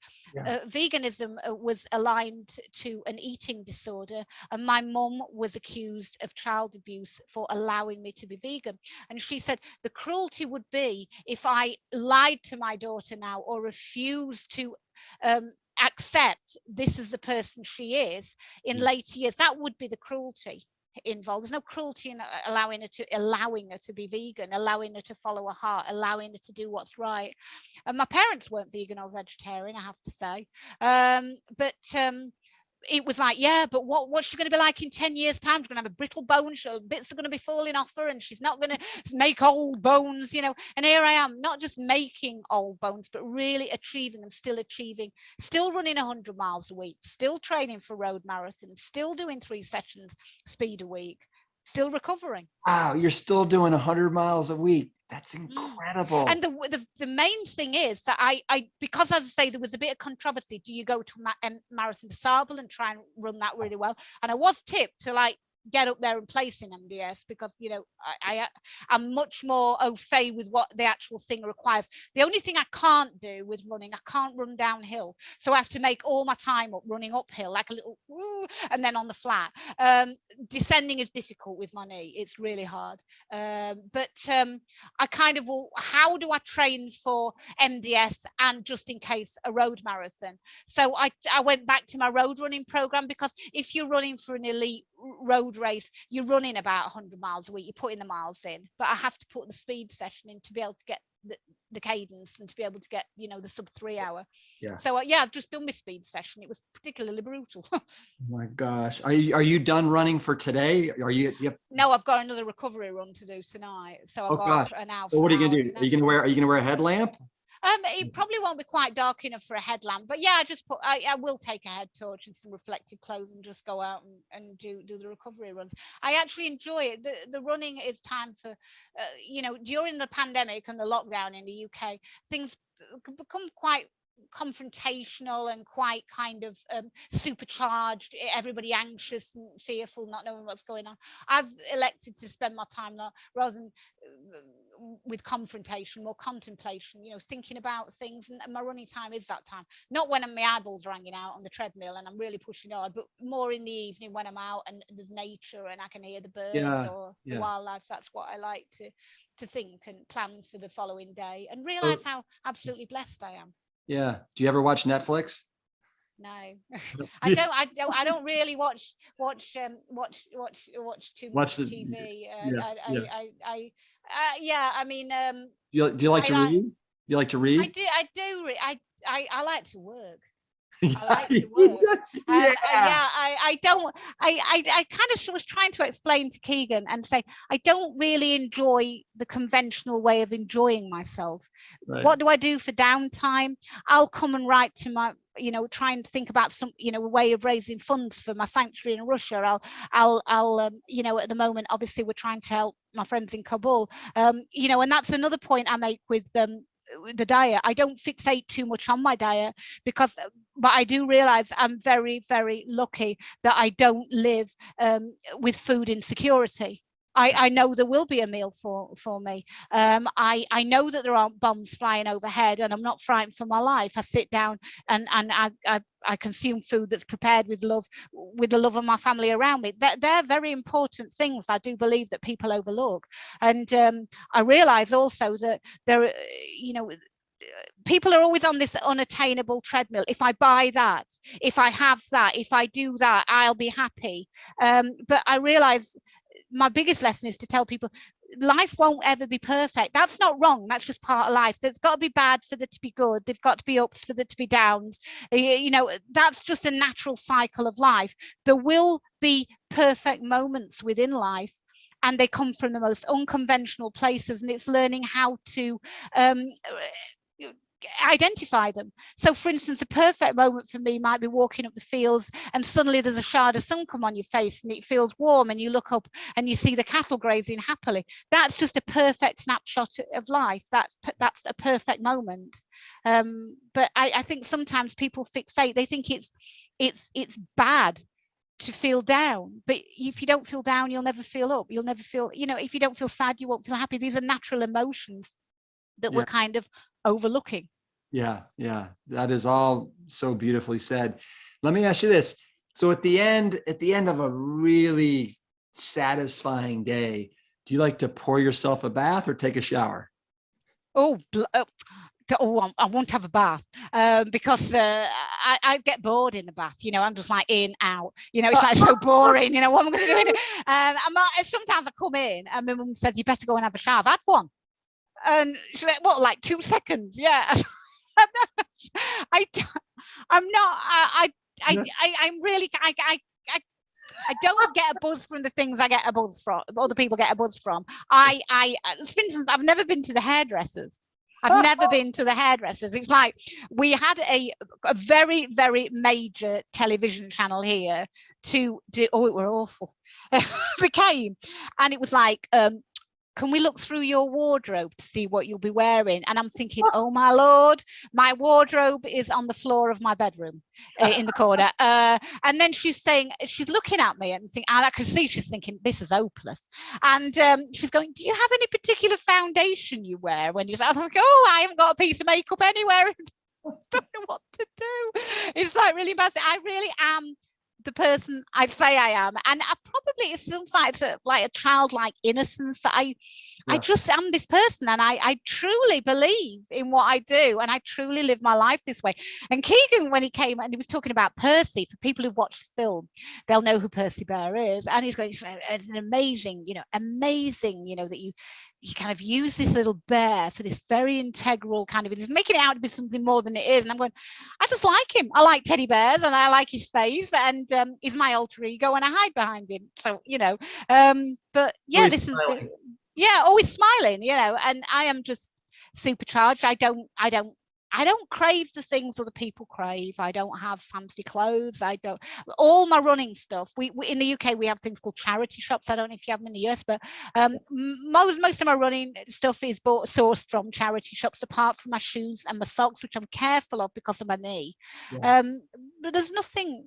veganism was aligned to an eating disorder, and my mum was accused of child abuse for allowing me to be vegan. And she said the cruelty would be if I lied to my daughter now or refused to accept this is the person she is in later years. That would be the cruelty involved. There's no cruelty in allowing her to be vegan, allowing her to follow her heart, allowing her to do what's right. And my parents weren't vegan or vegetarian, I have to say, but it was like, yeah, but what's she going to be like in 10 years time? She's going to have a brittle bone, bits are going to be falling off her, and she's not going to make old bones, you know. And here I am, not just making old bones, but really achieving, still running 100 miles a week, still training for road marathons, still doing 3 sessions speed a week, still recovering. Wow, you're still doing 100 miles a week. That's incredible. And the main thing is that I because, as I say, there was a bit of controversy. Do you go to Marathon des Sables and try and run that really well? And I was tipped to like get up there and place in MDS because, you know, I'm much more au fait with what the actual thing requires. The only thing I can't do with running, I can't run downhill. So I have to make all my time up running uphill, like a little woo, and then on the flat. Descending is difficult with my knee. It's really hard. But I kind of will, how do I train for MDS and just in case a road marathon? So I went back to my road running program, because if you're running for an elite road race, you're running about 100 miles a week, you're putting the miles in, but I have to put the speed session in to be able to get the cadence and to be able to get, you know, the sub 3 hour. So I've just done my speed session. It was particularly brutal. Oh my gosh, are you done running for today? Are you No, I've got another recovery run to do tonight, so I've got an hour. So what are you gonna do? Are you gonna wear a headlamp? It probably won't be quite dark enough for a headlamp, but yeah, I will take a head torch and some reflective clothes and just go out and do the recovery runs. I actually enjoy it. The running is time for, you know, during the pandemic and the lockdown in the UK, things become quite confrontational and quite kind of supercharged, everybody anxious and fearful, not knowing what's going on. I've elected to spend my time rather than with confrontation, more contemplation, you know, thinking about things. And my running time is that time, not when my eyeballs are hanging out on the treadmill and I'm really pushing hard, but more in the evening when I'm out and there's nature and I can hear the birds or the wildlife. That's what I like to think and plan for the following day and realize how absolutely blessed I am. Yeah. Do you ever watch Netflix? No, I don't really watch too much TV. I mean, do you like to read? You like to read? I like to work. I like to work. I kind of was trying to explain to Keegan and say, I don't really enjoy the conventional way of enjoying myself. Right. What do I do for downtime? I'll come and write to my, you know, try and think about some, you know, way of raising funds for my sanctuary in Russia. I'll you know, at the moment, obviously, we're trying to help my friends in Kabul. You know, and that's another point I make with the diet. I don't fixate too much on my diet but I do realize I'm very, very lucky that I don't live with food insecurity. I know there will be a meal for me. I know that there aren't bombs flying overhead and I'm not frightened for my life. I sit down and I consume food that's prepared with love, with the love of my family around me. They're very important things I do believe that people overlook. And I realize also that there, you know, people are always on this unattainable treadmill. If I buy that, if I have that, if I do that, I'll be happy. But I realize my biggest lesson is to tell people, life won't ever be perfect. That's not wrong. That's just part of life. There's got to be bad for there to be good. They've got to be ups for there to be downs. You know, that's just a natural cycle of life. There will be perfect moments within life, and they come from the most unconventional places, and it's learning how to identify them. So for instance, a perfect moment for me might be walking up the fields and suddenly there's a shard of sun come on your face and it feels warm, and you look up and you see the cattle grazing happily. That's just a perfect snapshot of life. That's a perfect moment. But I think sometimes people fixate. They think it's bad to feel down, but if you don't feel down, you'll never feel up. You'll never feel, you know, if you don't feel sad, you won't feel happy. These are natural emotions that we're kind of overlooking. Yeah, that is all so beautifully said. Let me ask you this. So at the end of a really satisfying day, do you like to pour yourself a bath or take a shower? I won't have a bath because I get bored in the bath. You know, I'm just like in, out. You know, it's like so boring. You know, what am I going to do in it? Sometimes I come in and my mum says, you better go and have a shower. I've had one. And she's like, what, like 2 seconds? Yeah. I don't get a buzz from the things I get a buzz from, other people get a buzz from. For instance, I've never been to the hairdressers. I've never been to the hairdressers. It's like we had a very, very major television channel here to do. Oh, it were awful. They came and it was like, can we look through your wardrobe to see what you'll be wearing? And I'm thinking, oh my Lord, my wardrobe is on the floor of my bedroom in the corner. And then she's saying, she's looking at me and I can see she's thinking, this is hopeless. And she's going, do you have any particular foundation you wear when you're? I was like, oh, I haven't got a piece of makeup anywhere. I don't know what to do. It's like really embarrassing. I really am the person I say I am, and I probably, it sounds like a childlike innocence that I just am this person, and I truly believe in what I do, and I truly live my life this way. And Keegan, when he came and he was talking about Percy, for people who've watched the film, they'll know who Percy Bear is, and he's going, it's an amazing, that you kind of use this little bear for this very integral kind of, it's making it out to be something more than it is. And I'm going, I just like him. I like teddy bears and I like his face, and he's my alter ego and I hide behind him. So, but yeah, always this smiling. Always smiling, and I am just supercharged. I don't crave the things other people crave. I don't have fancy clothes. All my running stuff. We in the UK, we have things called charity shops. I don't know if you have them in the US, but most of my running stuff is sourced from charity shops, apart from my shoes and my socks, which I'm careful of because of my knee. Yeah. But there's nothing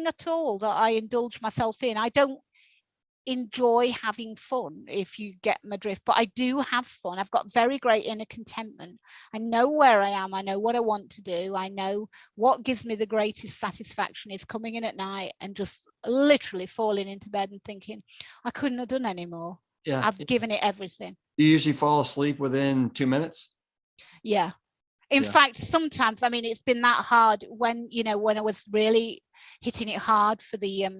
at all that I indulge myself in. I don't enjoy having fun, if you get my drift, but I do have fun. I've got very great inner contentment. I know where I am. I know what I want to do. I know what gives me the greatest satisfaction is coming in at night and just literally falling into bed and thinking, I couldn't have done any more. Yeah, I've given it everything. Do you usually fall asleep within 2 minutes? Yeah. In fact, sometimes, I mean, it's been that hard when I was really hitting it hard for the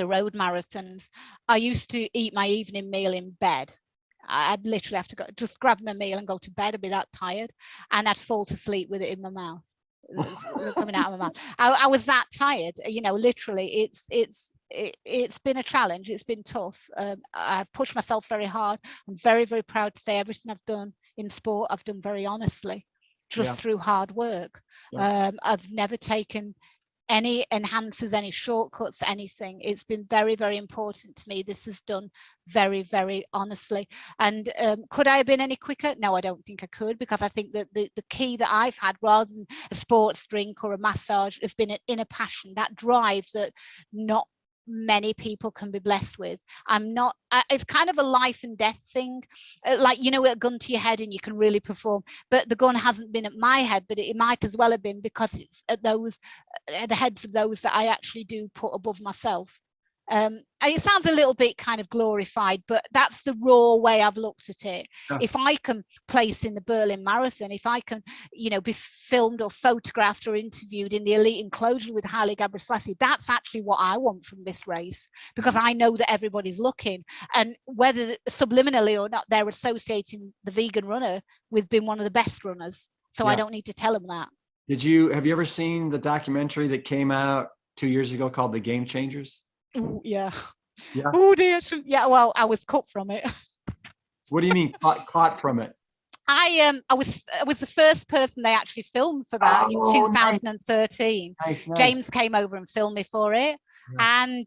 road marathons. I used to eat my evening meal in bed. I'd literally have to go, just grab my meal and go to bed. I'd be that tired, and I'd fall to sleep with it in my mouth, coming out of my mouth. I was that tired. Literally, it's been a challenge. It's been tough. I've pushed myself very hard. I'm very, very proud to say everything I've done in sport, I've done very honestly, just through hard work. I've never taken any enhancers, any shortcuts, anything. It's been very, very important to me. This is done very, very honestly. And could I have been any quicker? No, I don't think I could, because I think that the key that I've had, rather than a sports drink or a massage, has been an inner passion, that drive that not many people can be blessed with. It's kind of a life and death thing, like a gun to your head and you can really perform, but the gun hasn't been at my head, but it might as well have been, because it's at the heads of those that I actually do put above myself. And it sounds a little bit kind of glorified, but that's the raw way I've looked at it. Yeah. If I can place in the Berlin Marathon, if I can, be filmed or photographed or interviewed in the elite enclosure with Haile Gebrselassie, that's actually what I want from this race, because I know that everybody's looking, and whether subliminally or not, they're associating the vegan runner with being one of the best runners. So I don't need to tell them that. Have you ever seen the documentary that came out 2 years ago called The Game Changers? Ooh, yeah. Yeah. Oh dear. Yeah. Well, I was cut from it. What do you mean caught from it? I was the first person they actually filmed for that in 2013. Nice. James came over and filmed me for it, and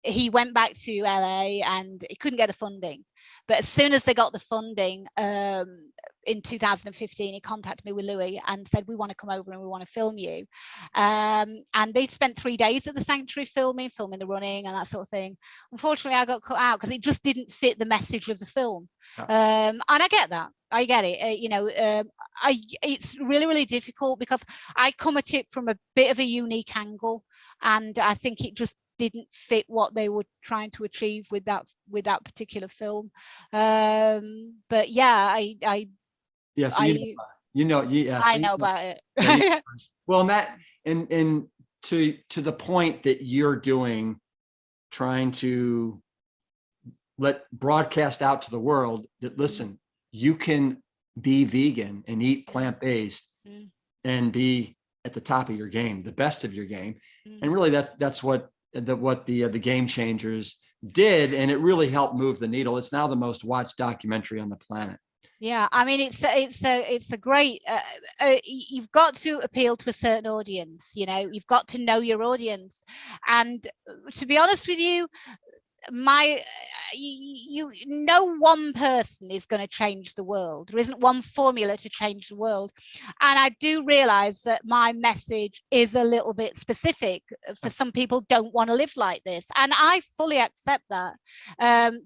he went back to LA and he couldn't get the funding. But as soon as they got the funding, in 2015, he contacted me with Louis and said, we want to come over and we want to film you. And they spent 3 days at the sanctuary filming the running and that sort of thing. Unfortunately, I got cut out because it just didn't fit the message of the film. And I get that. I get it. It's really, really difficult because I come at it from a bit of a unique angle. And I think it just didn't fit what they were trying to achieve with that particular film. But yeah, Yes, so I know about it. Yeah, well, and that and to the point that you're doing, trying to let broadcast out to the world that listen, you can be vegan and eat plant-based and be at the top of your game, the best of your game. And really that's what the Game Changers did, and it really helped move the needle. It's now the most watched documentary on the planet. Yeah, I mean, it's a great. You've got to appeal to a certain audience. You've got to know your audience, and to be honest with you, no one person is going to change the world. There isn't one formula to change the world, and I do realize that my message is a little bit specific. For some people, don't want to live like this, and I fully accept that.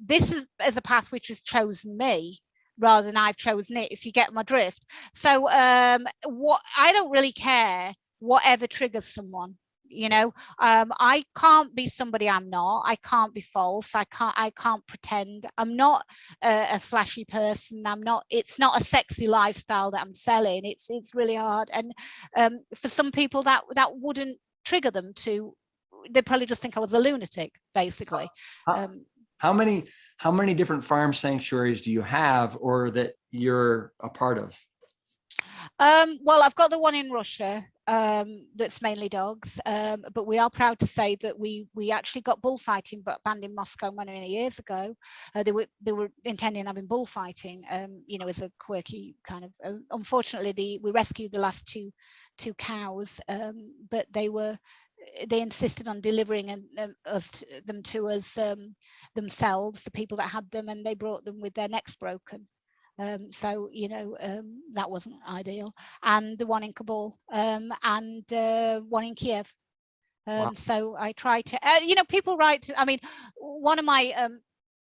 This is a path which has chosen me rather than I've chosen it, if you get my drift. So what I don't really care whatever triggers someone. I can't be somebody I'm not. I can't be false. I can't pretend. I'm not a flashy person. It's not a sexy lifestyle that I'm selling. It's really hard. And for some people that wouldn't trigger them to, they probably just think I was a lunatic, basically. How many different farm sanctuaries do you have or that you're a part of? Well, I've got the one in Russia that's mainly dogs, but we are proud to say that we actually got bullfighting banned in Moscow many years ago. They were intending having bullfighting, as a quirky kind of. Unfortunately, we rescued the last two cows, but they insisted on delivering them to us themselves, the people that had them, and they brought them with their necks broken. So that wasn't ideal. And the one in Kabul and one in Kiev. Wow. So I try to, people write. I mean, one of my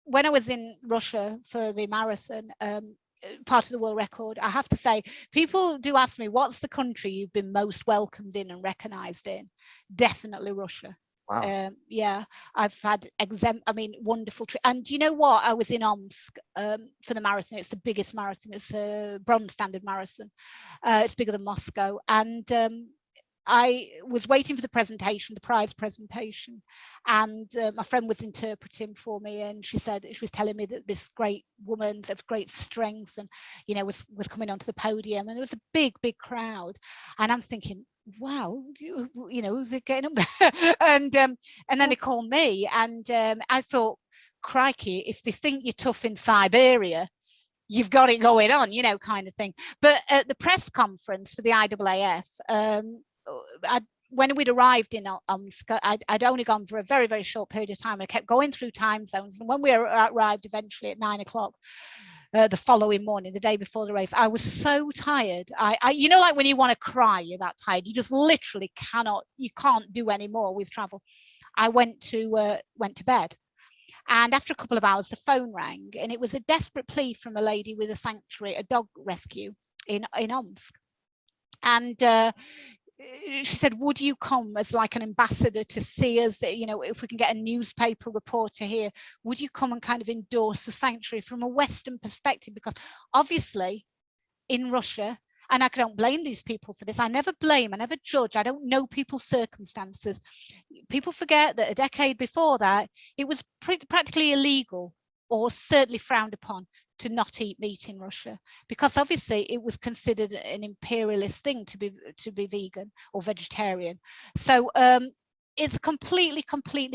when I was in Russia for the marathon, part of the world record, I have to say, people do ask me, what's the country you've been most welcomed in and recognized in? Definitely Russia. Wow. Yeah, I've had wonderful trip. And you know what? I was in Omsk for the marathon. It's the biggest marathon. It's a bronze standard marathon. It's bigger than Moscow. And I was waiting for the prize presentation, and my friend was interpreting for me, and she was telling me that this great woman of great strength and was coming onto the podium, and there was a big crowd, and I'm thinking, wow, they're getting up there. and then they called me, and I thought, crikey, if they think you're tough in Siberia, you've got it going on, kind of thing. But at the press conference for the IAAF, when we'd arrived in Omsk, I'd only gone for a very, very short period of time. I kept going through time zones, and when we arrived eventually at 9 o'clock the following morning, the day before the race, I was so tired. I like when you want to cry, you're that tired. You just literally can't do any more with travel. I went to bed. And after a couple of hours, the phone rang, and it was a desperate plea from a lady with a sanctuary, a dog rescue in Omsk. And she said, would you come as like an ambassador to see us, you know, if we can get a newspaper reporter here, would you come and kind of endorse the sanctuary from a Western perspective? Because obviously in Russia, and I don't blame these people for this, I never blame, I never judge, I don't know people's circumstances. People forget that a decade before that, it was practically illegal, or certainly frowned upon, to not eat meat in Russia, because obviously it was considered an imperialist thing to be vegan or vegetarian. So it's a completely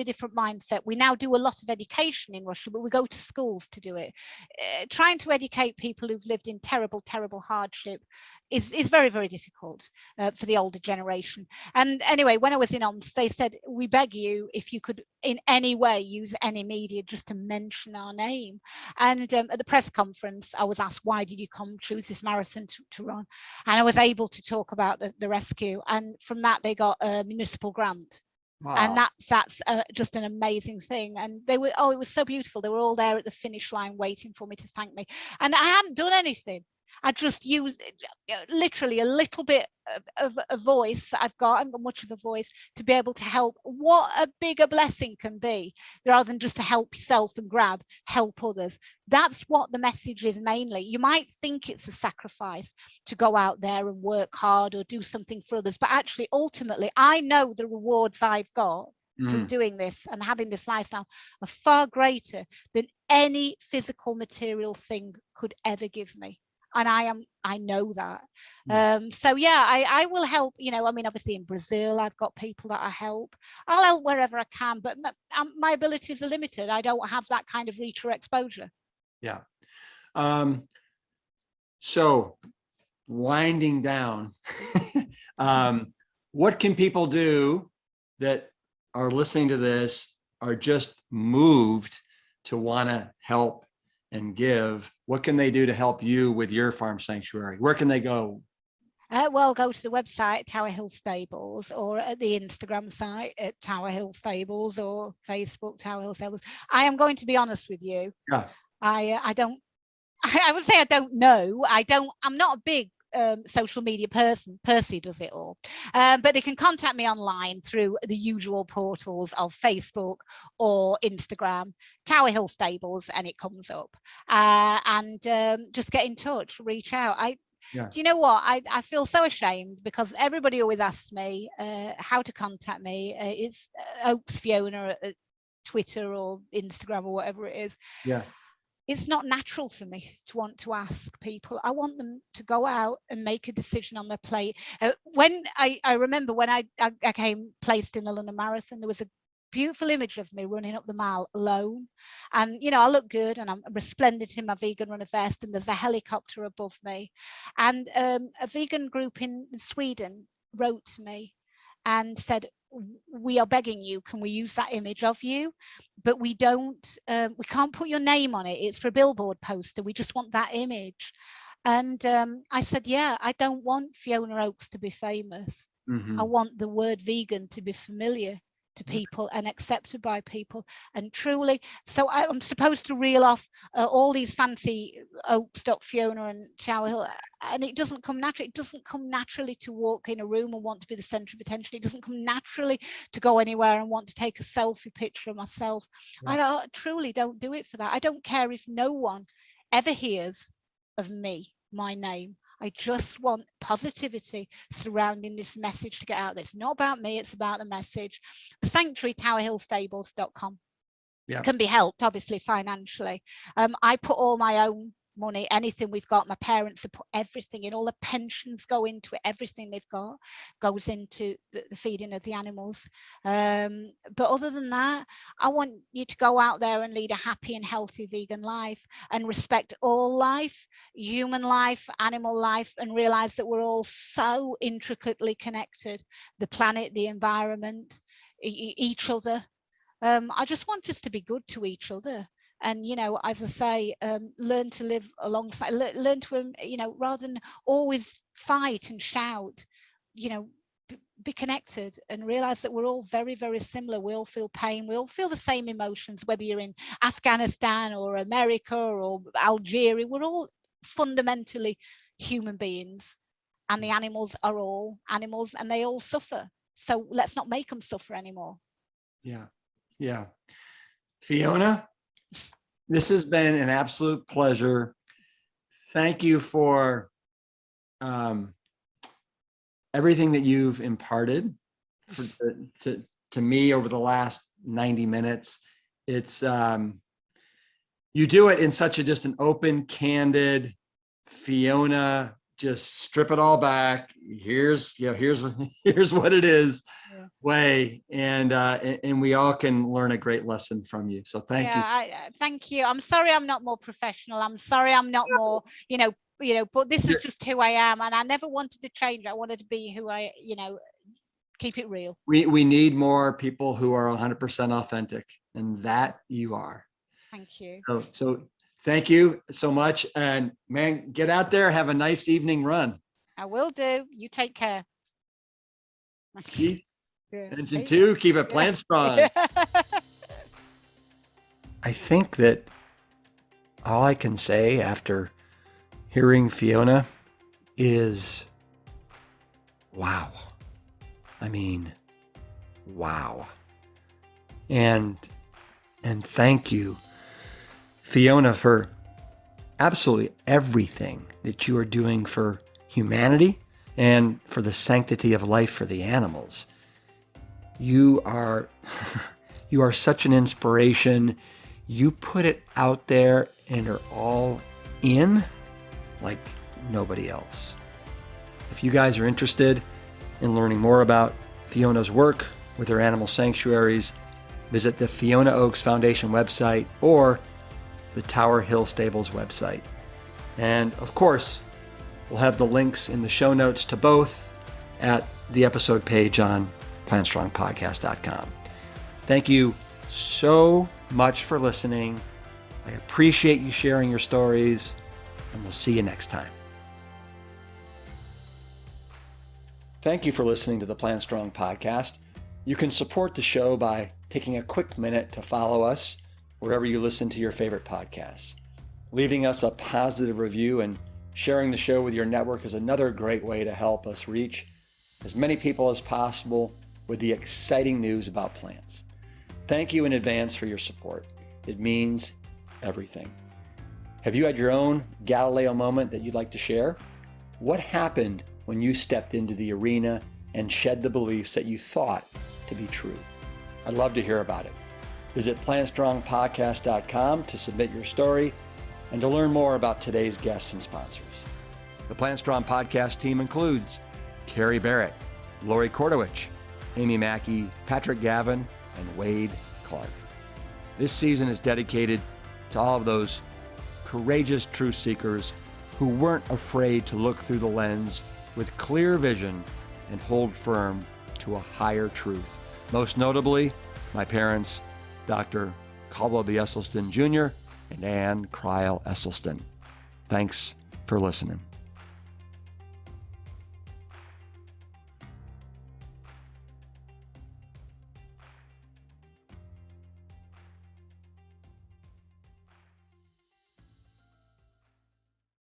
different mindset. We now do a lot of education in Russia, but we go to schools to do it. Trying to educate people who've lived in terrible hardship is very difficult for the older generation. And anyway, when I was in OMS, they said, we beg you, if you could in any way use any media just to mention our name. And at the press conference, I was asked, why did you come choose this marathon to run? And I was able to talk about the rescue, and from that they got a municipal grant. Wow. And that's just an amazing thing. And they were, it was so beautiful. They were all there at the finish line waiting for me to thank me. And I hadn't done anything. I just used literally a little bit of a voice I've got. I haven't got much of a voice to be able to help. What a bigger blessing can be, rather than just to help yourself and grab, help others. That's what the message is mainly. You might think it's a sacrifice to go out there and work hard or do something for others, but actually, ultimately, I know the rewards I've got from doing this and having this lifestyle are far greater than any physical material thing could ever give me. And I know that. So yeah, I will help, you know, I mean, obviously in Brazil, I've got people that I help. I'll help wherever I can, but my abilities are limited. I don't have that kind of reach or exposure. Yeah. So winding down, what can people do that are listening to this, are just moved to want to help and give? What can they do to help you with your farm sanctuary? Where can they go? Well, go to the website, Tower Hill Stables, or at the Instagram site at Tower Hill Stables, or Facebook, Tower Hill Stables. I am going to be honest with you. Yeah. I would say I don't know. I'm not a big social media person. Percy does it all. But they can contact me online through the usual portals of Facebook or Instagram, Tower Hill Stables, and it comes up. And just get in touch, reach out. Do you know what? I feel so ashamed, because everybody always asks me how to contact me. It's Oakes Fiona at Twitter or Instagram or whatever it is. Yeah. It's not natural for me to want to ask people. I want them to go out and make a decision on their plate. When I remember when I came placed in the London Marathon, there was a beautiful image of me running up the mile alone. And, you know, I look good and I'm resplendent in my vegan runner vest, and there's a helicopter above me. And a vegan group in Sweden wrote to me and said, we are begging you, can we use that image of you? But we don't, we can't put your name on it. It's for a billboard poster. We just want that image. And I said, yeah, I don't want Fiona Oakes to be famous. I want the word vegan to be familiar to people and accepted by people. And truly, so I'm supposed to reel off all these fancy Oakes.Fiona and Tower Hill, and it doesn't come naturally. It doesn't come naturally to walk in a room and want to be the center of attention. It doesn't come naturally to go anywhere and want to take a selfie picture of myself. I truly don't do it for that. I don't care if no one ever hears of me, my name. I just want positivity surrounding this message to get out there. It's not about me, it's about the message. The sanctuary, towerhillstables.com, can be helped, obviously, financially. I put all my own money, anything we've got. My parents have put everything in, all the pensions go into it, everything they've got goes into the feeding of the animals. But other than that, I want you to go out there and lead a happy and healthy vegan life and respect all life, human life, animal life, and realize that we're all so intricately connected, the planet, the environment, each other. I just want us to be good to each other. And, you know, as I say, learn to live alongside, learn to, you know, rather than always fight and shout, you know, be connected and realize that we're all very, very similar. We all feel pain. We all feel the same emotions, whether you're in Afghanistan or America or Algeria. We're all fundamentally human beings. and the animals are all animals and they all suffer. So let's not make them suffer anymore. Yeah. Yeah. Fiona, this has been an absolute pleasure. Thank you for everything that you've imparted to me over the last 90 minutes. It's you do it in such a just an open, candid, Fiona, just strip it all back. Here's what it is way, and we all can learn a great lesson from you. So thank you. Thank you. I'm sorry I'm not more professional. I'm sorry I'm not more, but this is just who I am, and I never wanted to change. I wanted to be who I, keep it real. We need more people who are 100% authentic, and that you are. Thank you. So thank you so much, and man, get out there, have a nice evening run. I will do. You take care. Engine 2, keep it plant strong. I think that all I can say after hearing Fiona is, wow. I mean, wow. And thank you, Fiona, for absolutely everything that you are doing for humanity and for the sanctity of life for the animals. You are such an inspiration. You put it out there and are all in like nobody else. If you guys are interested in learning more about Fiona's work with her animal sanctuaries, visit the Fiona Oakes Foundation website or the Tower Hill Stables website. And of course, we'll have the links in the show notes to both at the episode page on plantstrongpodcast.com. Thank you so much for listening. I appreciate you sharing your stories, and we'll see you next time. Thank you for listening to the Plant Strong podcast. You can support the show by taking a quick minute to follow us wherever you listen to your favorite podcasts. Leaving us a positive review and sharing the show with your network is another great way to help us reach as many people as possible with the exciting news about plants. Thank you in advance for your support. It means everything. Have you had your own Galileo moment that you'd like to share? What happened when you stepped into the arena and shed the beliefs that you thought to be true? I'd love to hear about it. Visit plantstrongpodcast.com to submit your story and to learn more about today's guests and sponsors. The Plant Strong podcast team includes Carrie Barrett, Lori Kordowich, Amy Mackey, Patrick Gavin, and Wade Clark. This season is dedicated to all of those courageous truth seekers who weren't afraid to look through the lens with clear vision and hold firm to a higher truth. Most notably, my parents, Dr. Caldwell B. Esselstyn Jr. and Ann Cryle Esselstyn. Thanks for listening.